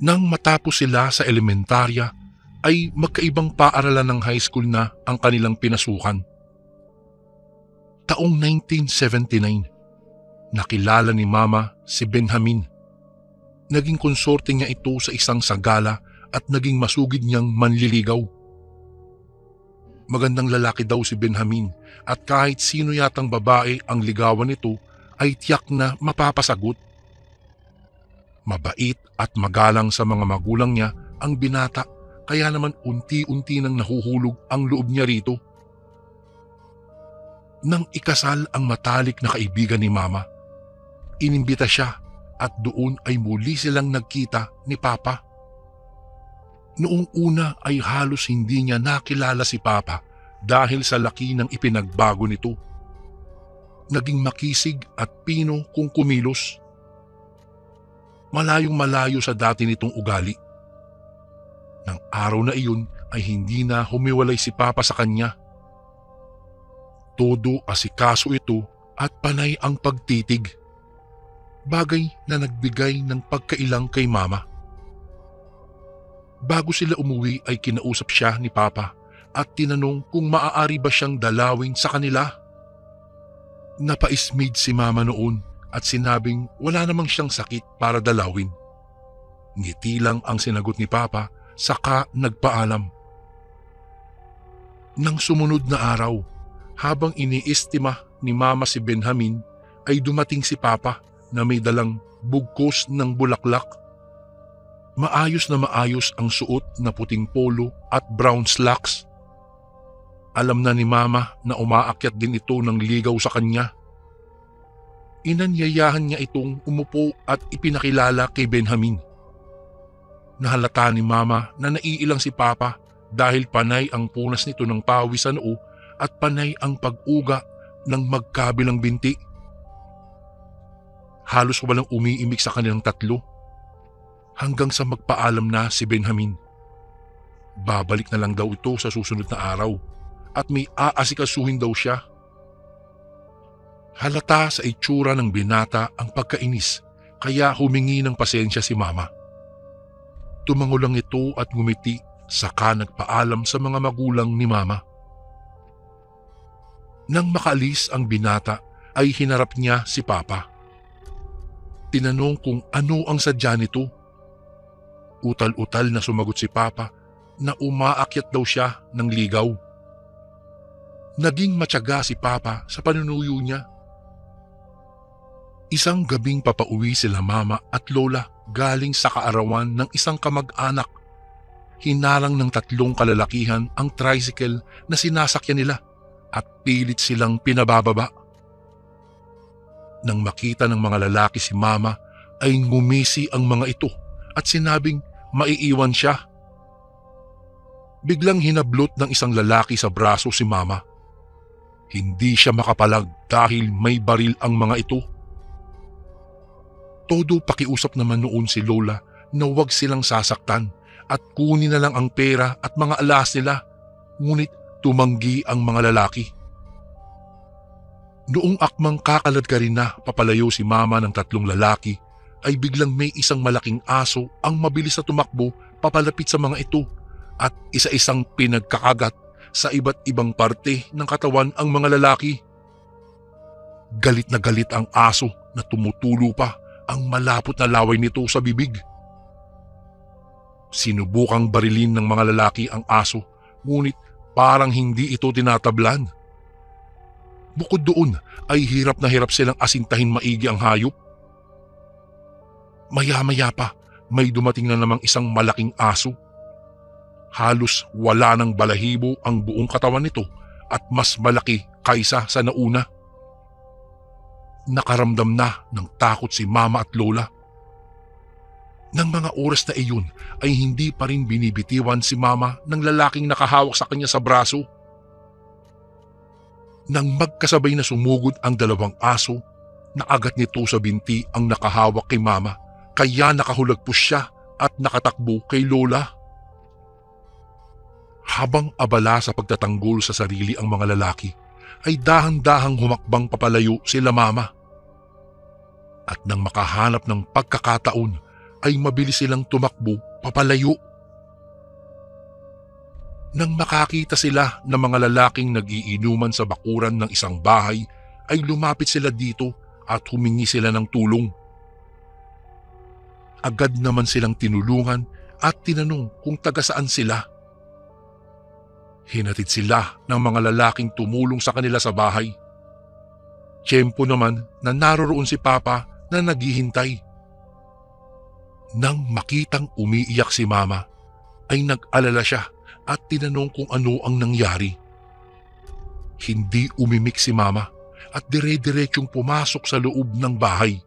Nang matapos sila sa elementarya ay magkaibang paaralan ng high school na ang kanilang pinasukan. Taong 1979, nakilala ni Mama si Benjamin. Naging konsorte niya ito sa isang sagala at naging masugid niyang manliligaw. Magandang lalaki daw si Benjamin at kahit sino yatang babae ang ligawan nito ay tiyak na mapapasagot. Mabait at magalang sa mga magulang niya ang binata kaya naman unti-unti nang nahuhulog ang loob niya rito. Nang ikasal ang matalik na kaibigan ni Mama, inimbita siya at doon ay muli silang nagkita ni Papa. Noong una ay halos hindi niya nakilala si Papa dahil sa laki ng ipinagbago nito. Naging makisig at pino kung kumilos. Malayong malayo sa dati nitong ugali. Nang araw na iyon ay hindi na humiwalay si Papa sa kanya. Todo asikaso ito at panay ang pagtitig. Bagay na nagbigay ng pagkailang kay Mama. Bago sila umuwi ay kinausap siya ni Papa at tinanong kung maaari ba siyang dalawin sa kanila. Napaismid si Mama noon at sinabing wala namang siyang sakit para dalawin. Ngiti lang ang sinagot ni Papa saka nagpaalam. Nang sumunod na araw, habang iniistima ni Mama si Benjamin ay dumating si Papa na may dalang bugkos ng bulaklak. Maayos na maayos ang suot na puting polo at brown slacks. Alam na ni Mama na umaakyat din ito ng ligaw sa kanya. Inanyayahan niya itong umupo at ipinakilala kay Benjamin. Nahalata ni Mama na naiilang si Papa dahil panay ang punas nito ng pawis sa noo at panay ang pag-uga ng magkabilang binti. Halos walang umiimik sa kanilang tatlo hanggang sa magpaalam na si Benjamin. Babalik na lang daw ito sa susunod na araw at may aasikasuhin daw siya. Halata sa itsura ng binata ang pagkainis kaya humingi ng pasensya si Mama. Tumango lang ito at ngumiti saka nagpaalam sa mga magulang ni Mama. Nang makaalis ang binata ay hinarap niya si Papa. Tinanong kung ano ang sadya nito. Utal-utal na sumagot si Papa na umaakyat daw siya ng ligaw. Naging matyaga si Papa sa panunuyo niya. Isang gabing papauwi sila Mama at Lola galing sa kaarawan ng isang kamag-anak. hinarang ng 3 kalalakihan ang tricycle na sinasakyan nila at pilit silang pinabababa. Nang makita ng mga lalaki si Mama ay ngumisi ang mga ito at sinabing maiiwan siya. Biglang hinablot ng isang lalaki sa braso si Mama. Hindi siya makapalag dahil may baril ang mga ito. Todo pakiusap naman noon si Lola na huwag silang sasaktan at kunin na lang ang pera at mga alas nila, ngunit tumanggi ang mga lalaki. Noong akmang kakaladkarin na papalayo si Mama ng 3 lalaki, ay biglang may isang malaking aso ang mabilis na tumakbo papalapit sa mga ito at isa-isang pinagkakagat sa iba't ibang parte ng katawan ang mga lalaki. Galit na galit ang aso na tumutulo pa ang malapot na laway nito sa bibig. Sinubukang barilin ng mga lalaki ang aso, ngunit parang hindi ito tinatablan. Bukod doon ay hirap na hirap silang asintahin maigi ang hayop. Maya-maya pa may dumating na namang isang malaking aso. Halos wala ng balahibo ang buong katawan nito at mas malaki kaysa sa nauna. Nakaramdam na ng takot si Mama at Lola. Nang mga oras na iyon ay hindi pa rin binibitiwan si Mama ng lalaking nakahawak sa kanya sa braso. Nang magkasabay na sumugod ang 2 aso, naagat nito sa binti ang nakahawak kay Mama, kaya nakahulagpos siya at nakatakbo kay Lola. Habang abala sa pagtatanggol sa sarili ang mga lalaki, ay dahan-dahang humakbang papalayo sila Mama. At nang makahanap ng pagkakataon, ay mabilis silang tumakbo papalayo. Nang makakita sila ng mga lalaking nagiinuman sa bakuran ng isang bahay, ay lumapit sila dito at humingi sila ng tulong. Agad naman silang tinulungan at tinanong kung taga saan sila. Hinatid sila ng mga lalaking tumulong sa kanila sa bahay. Tiyempo naman na naroroon si Papa na naghihintay. Nang makitang umiiyak si Mama, ay nag-alala siya at tinanong kung ano ang nangyari. Hindi umimik si Mama at dire-diretsyong pumasok sa loob ng bahay.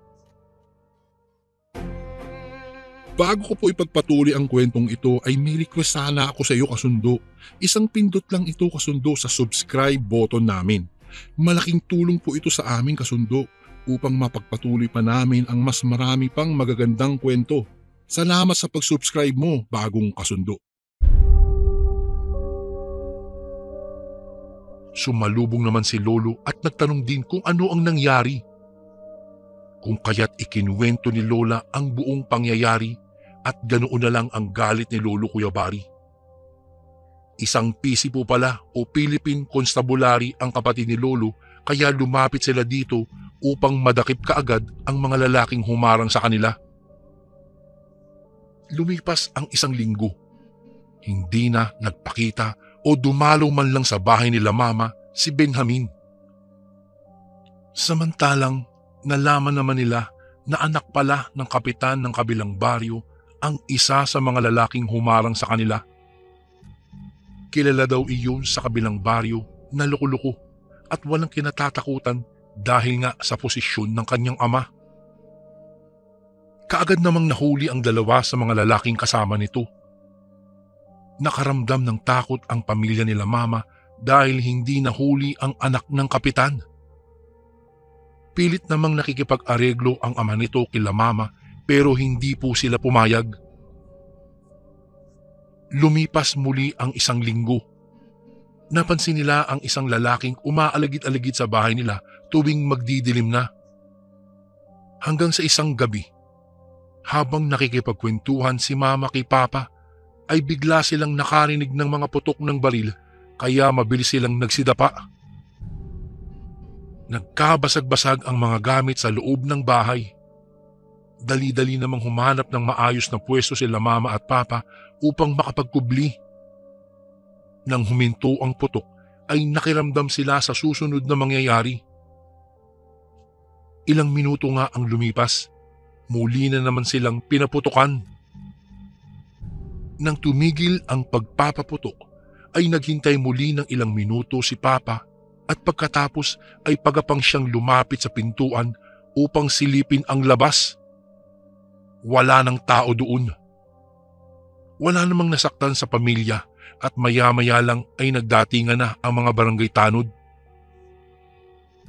Bago ko po ipagpatuloy ang kwentong ito ay may request sana ako sa iyo kasundo. Isang pindot lang ito kasundo sa subscribe button namin. Malaking tulong po ito sa aming kasundo upang mapagpatuloy pa namin ang mas marami pang magagandang kwento. Salamat sa pag-subscribe mo, bagong kasundo. Sumalubong naman si Lolo at nagtanong din kung ano ang nangyari. Kung kaya't ikinuwento ni Lola ang buong pangyayari at ganoon na lang ang galit ni Lolo Kuyabari. Isang PC po pala o Philippine Constabulary ang kapatid ni Lolo, kaya lumapit sila dito upang madakip kaagad ang mga lalaking humarang sa kanila. Lumipas ang 1 linggo. Hindi na nagpakita o dumalaw man lang sa bahay nila Mama si Benjamin. Samantalang nalaman naman nila na anak pala ng kapitan ng kabilang baryo ang isa sa mga lalaking humarang sa kanila. Kilala daw iyon sa kabilang baryo na loko-loko at walang kinatatakutan dahil nga sa posisyon ng kanyang ama. Kaagad namang nahuli ang 2 sa mga lalaking kasama nito. Nakaramdam ng takot ang pamilya nila Mama dahil hindi nahuli ang anak ng kapitan. Pilit namang nakikipag-areglo ang ama nito kila Mama pero hindi po sila pumayag. Lumipas muli ang 1 linggo. Napansin nila ang isang lalaking umaalagid-alagid sa bahay nila tuwing magdidilim na. Hanggang sa isang gabi, habang nakikipagkwentuhan si Mama kay Papa, ay bigla silang nakarinig ng mga putok ng baril kaya mabilis silang nagsidapa. Nagkabasag-basag ang mga gamit sa loob ng bahay. Dali-dali namang humanap ng maayos na pwesto sila Mama at Papa upang makapagkubli. Nang huminto ang putok ay nakiramdam sila sa susunod na mangyayari. Ilang minuto nga ang lumipas, muli na naman silang pinaputukan. Nang tumigil ang pagpapaputok, ay naghintay muli ng ilang minuto si Papa at pagkatapos ay pagapang siyang lumapit sa pintuan upang silipin ang labas. Wala ng tao doon. Wala namang nasaktan sa pamilya at maya-maya lang ay nagdatingan na ang mga barangay tanod.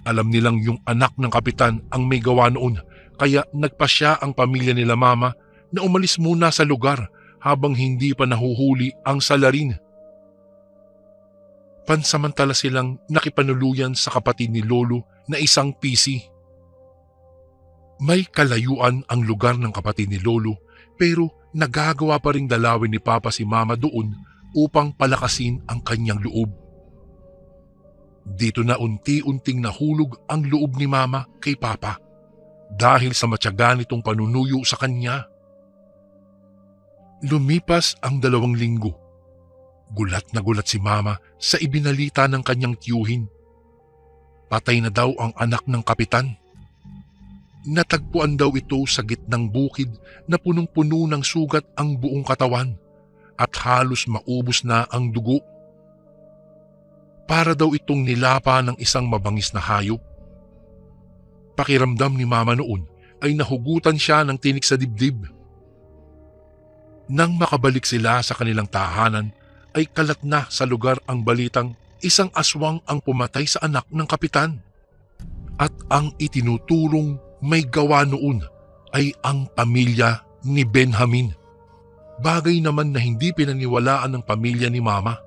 Alam nilang yung anak ng kapitan ang may gawa noon kaya nagpasya ang pamilya nila Mama na umalis muna sa lugar habang hindi pa nahuhuli ang salarin. Pansamantala silang nakipanuluyan sa kapatid ni Lolo na isang PC. May kalayuan ang lugar ng kapatid ni Lolo pero nagagawa pa ring dalawin ni Papa si Mama doon upang palakasin ang kanyang loob. Dito na unti-unting nahulog ang loob ni Mama kay Papa dahil sa matyaga nitong panunuyo sa kanya. Lumipas ang 2 linggo. Gulat na gulat si Mama sa ibinalita ng kanyang tiyuhin. Patay na daw ang anak ng kapitan. Natagpuan daw ito sa gitnang bukid na punong-puno ng sugat ang buong katawan at halos maubos na ang dugo. Para daw itong nilapa ng isang mabangis na hayop. Pakiramdam ni Mama noon ay nahugutan siya ng tinik sa dibdib. Nang makabalik sila sa kanilang tahanan, ay kalat na sa lugar ang balitang isang aswang ang pumatay sa anak ng kapitan. At ang itinuturong may gawa noon ay ang pamilya ni Benjamin. Bagay naman na hindi pinaniwalaan ng pamilya ni Mama.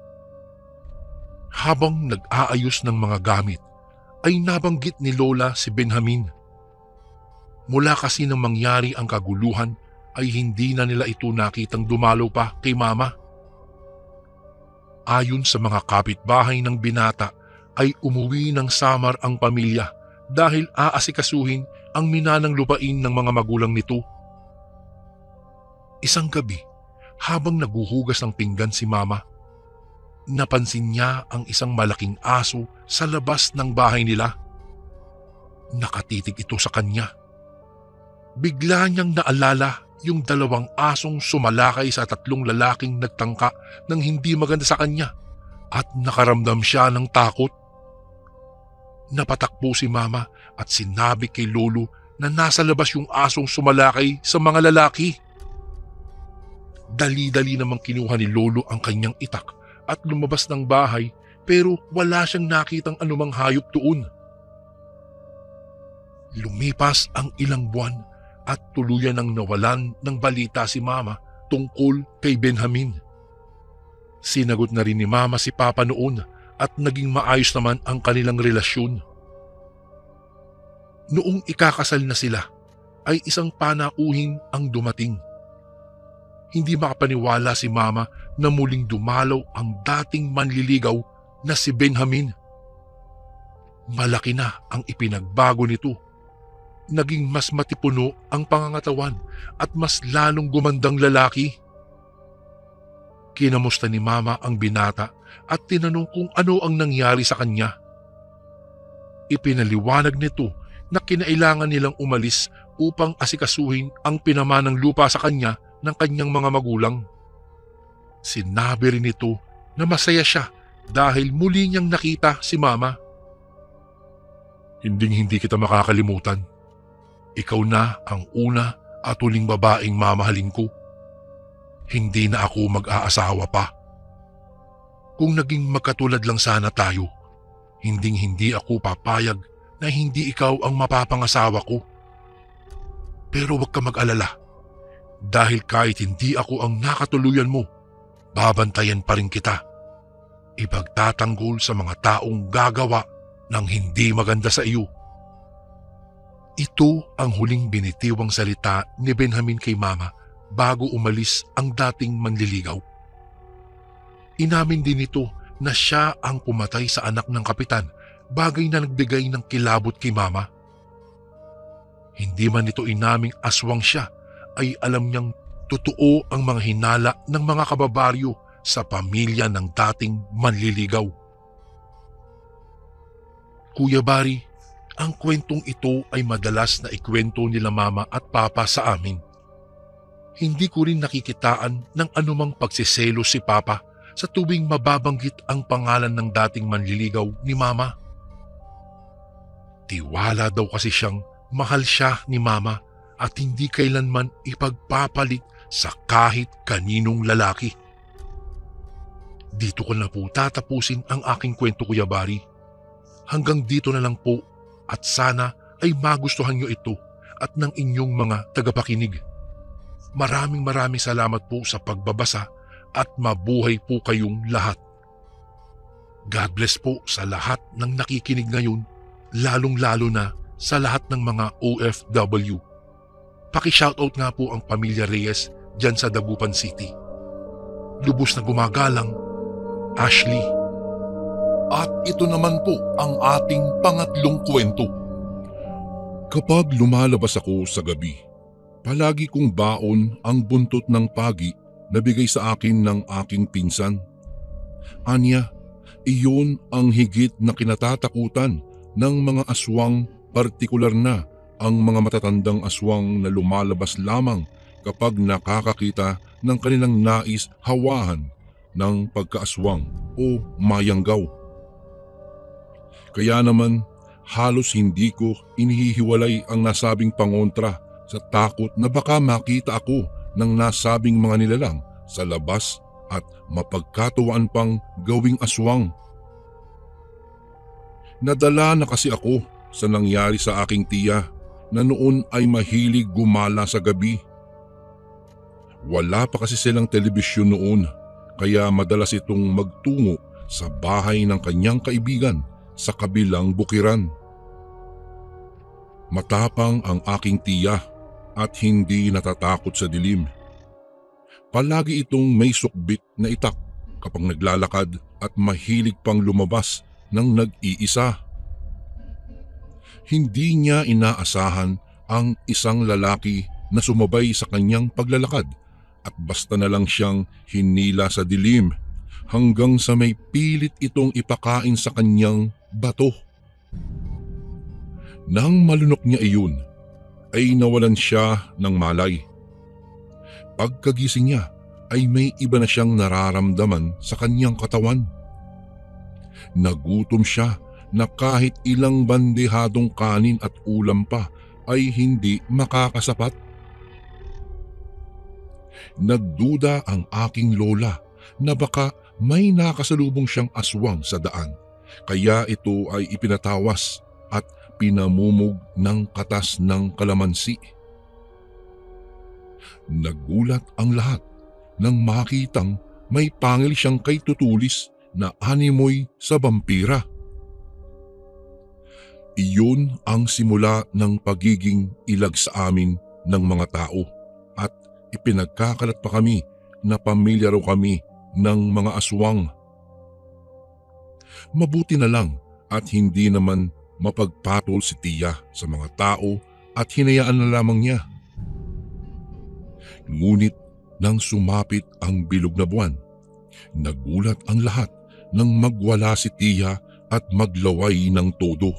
Habang nag-aayos ng mga gamit, ay nabanggit ni Lola si Benjamin. Mula kasi nang mangyari ang kaguluhan, ay hindi na nila ito nakitang dumalaw pa kay Mama. Ayon sa mga kapitbahay ng binata, ay umuwi ng Samar ang pamilya dahil aasikasuhin ang minanang lupain ng mga magulang nito. Isang gabi, habang naguhugas ng pinggan si Mama, napansin niya ang isang malaking aso sa labas ng bahay nila. Nakatitig ito sa kanya. Bigla niyang naalala yung 2 asong sumalakay sa 3 lalaking nagtangka ng hindi maganda sa kanya at nakaramdam siya ng takot. Napatakbo si Mama at sinabi kay Lolo na nasa labas yung asong sumalakay sa mga lalaki. Dali-dali namang kinuha ni Lolo ang kanyang itak at lumabas ng bahay pero wala siyang nakitang anumang hayop doon. Lumipas ang ilang buwan at tuluyan ng nawalan ng balita si Mama tungkol kay Benjamin. Sinagot na rin ni Mama si Papa noon at naging maayos naman ang kanilang relasyon. Noong ikakasal na sila ay isang panauhin ang dumating. Hindi makapaniwala si Mama na muling dumalaw ang dating manliligaw na si Benjamin. Malaki na ang ipinagbago nito. Naging mas matipuno ang pangangatawan at mas lalong gumandang lalaki. Kinamusta ni Mama ang binata at tinanong kung ano ang nangyari sa kanya. Ipinaliwanag nito na kinailangan nilang umalis upang asikasuhin ang pinamanang lupa sa kanya ng kanyang mga magulang. Sinabi rin nito na masaya siya dahil muli niyang nakita si Mama. Hindi kita makakalimutan. Ikaw na ang una at huling babaeng mamahalin ko. Hindi na ako mag-aasawa pa. Kung naging magkatulad lang sana tayo, hindi ako papayag na hindi ikaw ang mapapangasawa ko. Pero huwag ka mag-alala. Dahil kahit hindi ako ang nakatuluyan mo, babantayan pa rin kita. Ipagtatanggol sa mga taong gagawa ng hindi maganda sa iyo. Ito ang huling binitiwang salita ni Benjamin kay Mama bago umalis ang dating manliligaw. Inamin din nito na siya ang pumatay sa anak ng kapitan, bagay na nagbigay ng kilabot kay Mama. Hindi man nito inaming aswang siya, ay alam niyang totoo ang mga hinala ng mga kababaryo sa pamilya ng dating manliligaw. Kuya Bari, ang kwentong ito ay madalas na ikwento nila Mama at Papa sa amin. Hindi ko rin nakikitaan ng anumang pagsiselos si Papa sa tuwing mababanggit ang pangalan ng dating manliligaw ni Mama. Tiwala daw kasi siyang mahal siya ni Mama at hindi kailanman ipagpapalit sa kahit kaninong lalaki. Dito ko na po tatapusin ang aking kwento, Kuya Bari. Hanggang dito na lang po at sana ay magustuhan nyo ito at ng inyong mga tagapakinig. Maraming salamat po sa pagbabasa at mabuhay po kayong lahat. God bless po sa lahat ng nakikinig ngayon, lalong-lalo na sa lahat ng mga OFW. Paki-shoutout nga po ang Pamilya Reyes dyan sa Dagupan City. Lubos na gumagalang, Ashley. At ito naman po ang ating pangatlong kwento. Kapag lumalabas ako sa gabi, palagi kong baon ang buntot ng pagi na bigay sa akin ng aking pinsan. Anya, iyon ang higit na kinatatakutan ng mga aswang, partikular na ang mga matatandang aswang na lumalabas lamang kapag nakakakita ng kanilang nais hawahan ng pagkaaswang o mayanggaw. Kaya naman, halos hindi ko inihihiwalay ang nasabing pangontra sa takot na baka makita ako ng nasabing mga nilalang sa labas at mapagkatuwaan pang gawing aswang. Nadala na kasi ako sa nangyari sa aking tiya na noon ay mahilig gumala sa gabi. Wala pa kasi silang telebisyon noon kaya madalas itong magtungo sa bahay ng kanyang kaibigan sa kabilang bukiran. Matapang ang aking tiya at hindi natatakot sa dilim. Palagi itong may sukbit na itak kapag naglalakad at mahilig pang lumabas ng nag-iisa. Hindi niya inaasahan ang isang lalaki na sumabay sa kanyang paglalakad at basta na lang siyang hinila sa dilim hanggang sa may pilit itong ipakain sa kanyang bato. Nang malunok niya iyon, ay nawalan siya ng malay. Pagkagising niya ay may iba na siyang nararamdaman sa kanyang katawan. Nagutom siya na kahit ilang bandehadong kanin at ulam pa ay hindi makakasapat. Nagduda ang aking lola na baka may nakasalubong siyang aswang sa daan, kaya ito ay ipinatawas at pinamumog ng katas ng kalamansi. Nagulat ang lahat nang makitang may pangil siyang kay tutulis na animoy sa vampira. Iyon ang simula ng pagiging ilag sa amin ng mga tao at ipinagkakalat pa kami na pamilya raw kami ng mga aswang. Mabuti na lang at hindi naman mapagpatol si tiya sa mga tao at hinayaan na lamang niya. Ngunit nang sumapit ang bilog na buwan, nagulat ang lahat nang magwala si tiya at maglaway ng todo.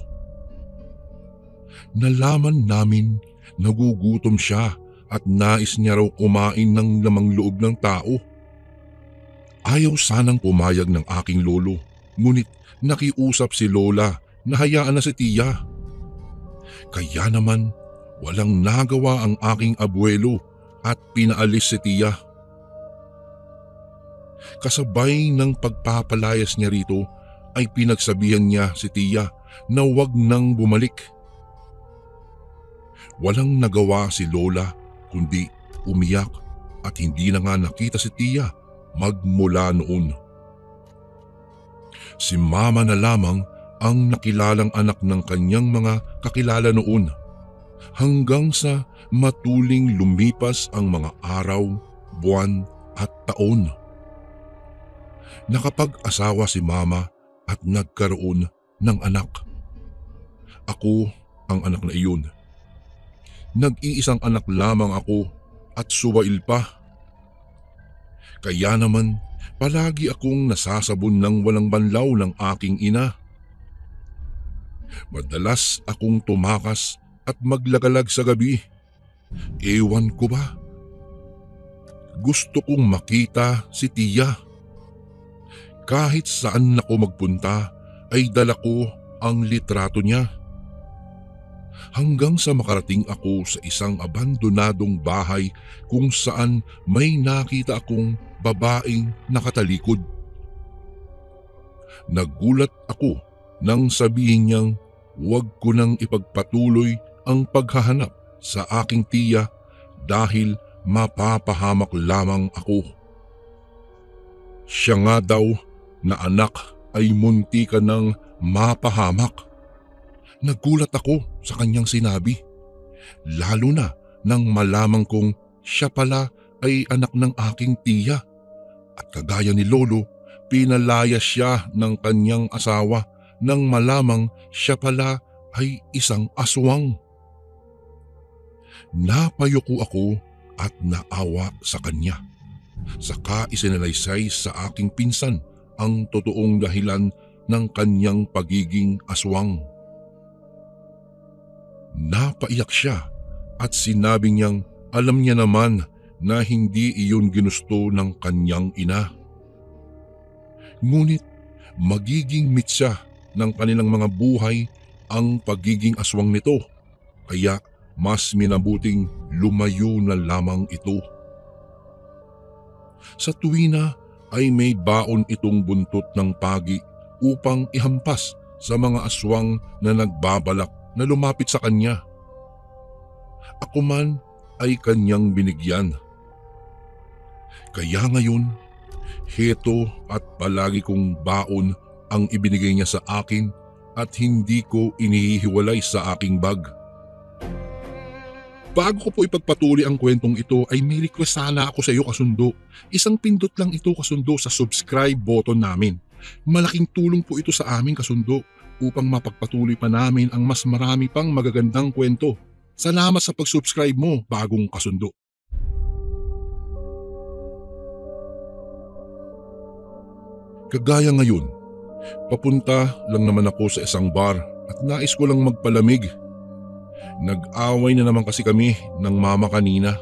Nalaman namin nagugutom siya at nais niya raw kumain ng lamang loob ng tao. Ayaw sanang pumayag ng aking lolo, ngunit nakiusap si lola na hayaan na si tiya. Kaya naman walang nagawa ang aking abuelo at pinaalis si tiya. Kasabay ng pagpapalayas niya rito ay pinagsabihan niya si tiya na huwag nang bumalik. Walang nagawa si lola kundi umiyak at hindi na nga nakita si tiya magmula noon. Si mama na lamang ang nakilalang anak ng kanyang mga kakilala noon hanggang sa matuling lumipas ang mga araw, buwan at taon. Nakapag-asawa si mama at nagkaroon ng anak. Ako ang anak na iyon. Nag-iisang anak lamang ako at suwail pa. Kaya naman palagi akong nasasabon ng walang banlaw ng aking ina. Madalas akong tumakas at maglagalag sa gabi. Ewan ko ba? Gusto kong makita si Tia. Kahit saan ako magpunta ay dala ko ang litrato niya. Hanggang sa makarating ako sa isang abandonadong bahay kung saan may nakita akong babaeng nakatalikod. Nagulat ako nang sabihin niyang huwag ko nang ipagpatuloy ang paghahanap sa aking tiya dahil mapapahamak lamang ako. Siya nga daw na anak ay munti ka ng mapahamak. Nagulat ako sa kanyang sinabi, lalo na nang malamang kong siya pala ay anak ng aking tiya at kagaya ni Lolo, pinalaya siya ng kanyang asawa nang malamang siya pala ay isang aswang. Napayuko ako at naawa sa kanya. Saka isinalaysay sa aking pinsan ang totoong dahilan ng kanyang pagiging aswang. Napaiyak siya at sinabi niyang alam niya naman na hindi iyon ginusto ng kanyang ina. Ngunit magiging mitsa ng kanilang mga buhay ang pagiging aswang nito, kaya mas minabuting lumayo na lamang ito. Sa tuwina ay may baon itong buntot ng pagi upang ihampas sa mga aswang na nagbabalak na lumapit sa kanya. Ako man ay kanyang binigyan. Kaya ngayon, heto at palagi kong baon ang ibinigay niya sa akin at hindi ko inihiwalay sa aking bag. Bago ko po ipagpatuloy ang kwentong ito ay may request sana ako sa iyo kasundo. Isang pindot lang ito kasundo sa subscribe button namin. Malaking tulong po ito sa amin kasundo upang mapagpatuloy pa namin ang mas marami pang magagandang kwento. Salamat sa pag-subscribe mo, bagong kasundo. Kagaya ngayon, papunta lang naman ako sa isang bar at nais ko lang magpalamig. Nag-away na naman kasi kami ng mama kanina.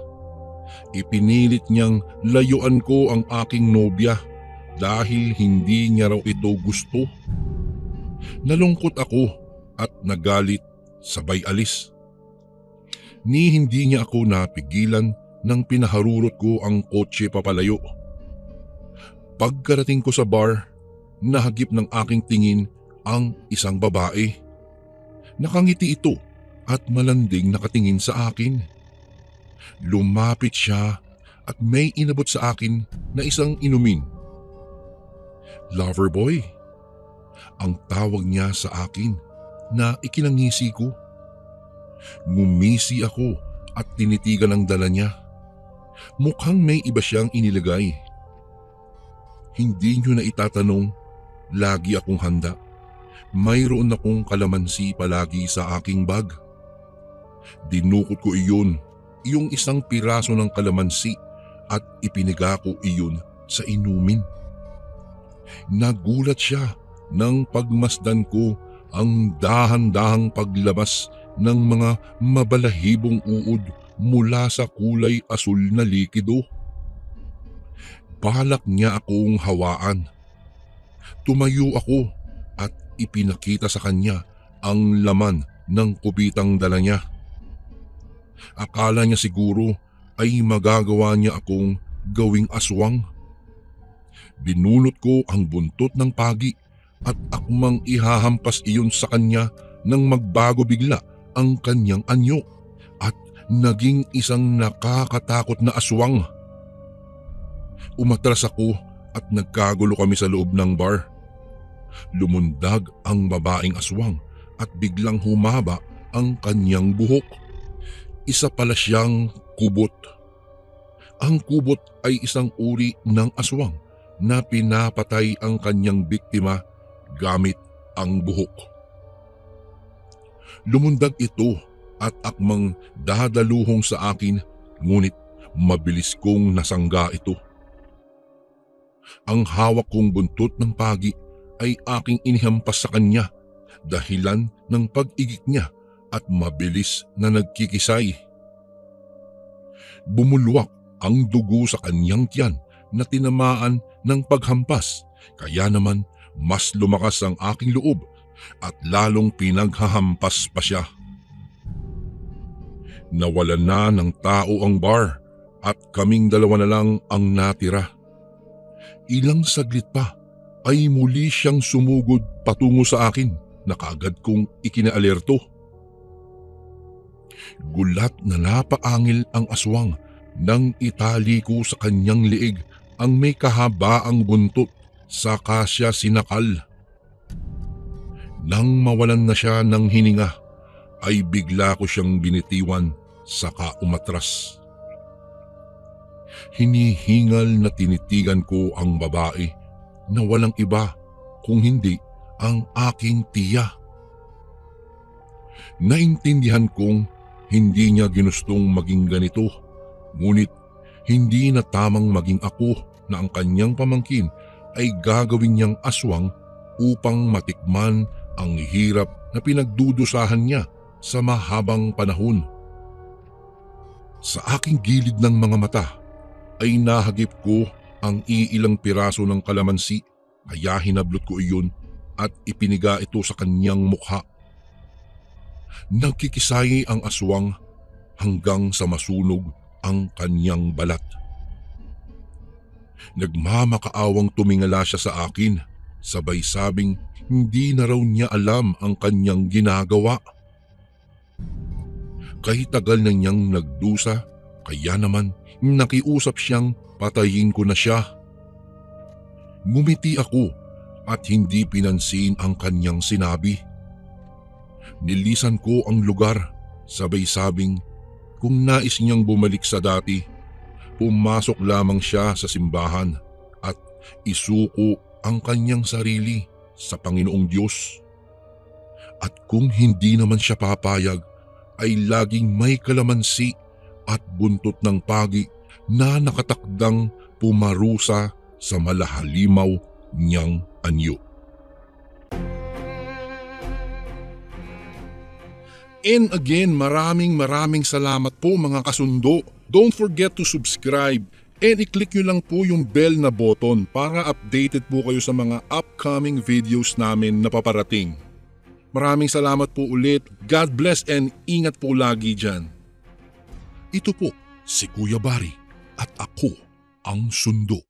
Ipinilit niyang layuan ko ang aking nobya dahil hindi niya raw ito gusto. Nalungkot ako at nagalit sabay alis. Ni hindi niya ako napigilan nang pinaharurot ko ang kotse papalayo. Pagkarating ko sa bar, nahagip ng aking tingin ang isang babae. Nakangiti ito at malanding nakatingin sa akin. Lumapit siya at may inabot sa akin na isang inumin. Lover boy, ang tawag niya sa akin na ikinangisi ko. Ngumisi ako at tinitigan ang dala niya. Mukhang may iba siyang inilagay. Hindi niyo na itatanong, lagi akong handa. Mayroon akong kalamansi palagi sa aking bag. Dinukot ko iyon, iyong isang piraso ng kalamansi at ipiniga ko iyon sa inumin. Nagulat siya nang pagmasdan ko ang dahan-dahang paglabas ng mga mabalahibong uod mula sa kulay asul na likido. Balak niya akong hawaan. Tumayo ako at ipinakita sa kanya ang laman ng kubitang dala niya. Akala niya siguro ay magagawa niya akong gawing aswang. Binunot ko ang buntot ng pagi at akmang ihahampas iyon sa kanya nang magbago bigla ang kanyang anyo at naging isang nakakatakot na aswang. Umatras ako at nagkagulo kami sa loob ng bar. Lumundag ang babaeng aswang at biglang humaba ang kanyang buhok. Isa pala siyang kubot. Ang kubot ay isang uri ng aswang na pinapatay ang kanyang biktima gamit ang buhok. Lumundag ito at akmang dadaluhong sa akin, ngunit mabilis kong nasangga ito. Ang hawak kong buntot ng pagi ay aking inihampas sa kanya, dahilan ng pag-igik niya at mabilis na nagkikisay. Bumulwak ang dugo sa kanyang tiyan na tinamaan ng paghampas, kaya naman mas lumakas ang aking loob at lalong pinaghahampas pa siya. Nawalan na ng tao ang bar at kaming dalawa na lang ang natira. Ilang saglit pa ay muli siyang sumugod patungo sa akin na kaagad kong ikinaalerto. Gulat na napaangil ang aswang nang itali ko sa kanyang liig ang may kahabaang buntot, saka siya sinakal. Nang mawalan na siya ng hininga, ay bigla ko siyang binitiwan saka umatras. Hinihingal na tinitigan ko ang babae na walang iba kung hindi ang aking tiya. Naintindihan kong hindi niya ginustong maging ganito, ngunit hindi na tamang maging ako na ang kanyang pamangkin ay gagawin niyang aswang upang matikman ang hirap na pinagdudusahan niya sa mahabang panahon. Sa aking gilid ng mga mata ay nahagip ko ang iilang piraso ng kalamansi, kaya hinablot ko iyon at ipiniga ito sa kanyang mukha. Nagkikisay ang aswang hanggang sa masunog ang kanyang balat. Nagmamakaawang tumingala siya sa akin, sabay sabing hindi na raw niya alam ang kanyang ginagawa. Kahit tagal na niyang nagdusa, kaya naman nakiusap siyang patayin ko na siya. Ngumiti ako at hindi pinansin ang kanyang sinabi. Nilisan ko ang lugar, sabay sabing kung nais niyang bumalik sa dati, pumasok lamang siya sa simbahan at isuko ang kanyang sarili sa Panginoong Diyos. At kung hindi naman siya papayag, ay laging may kalamansi at buntot ng pagi na nakatakdang pumarusa sa malahalimaw niyang anyo. And again, maraming salamat po mga kasundo. Don't forget to subscribe and i-click nyo lang po yung bell na button para updated po kayo sa mga upcoming videos namin na paparating. Maraming salamat po ulit. God bless and ingat po lagi dyan. Ito po si Kuya Bari at ako ang Sundo.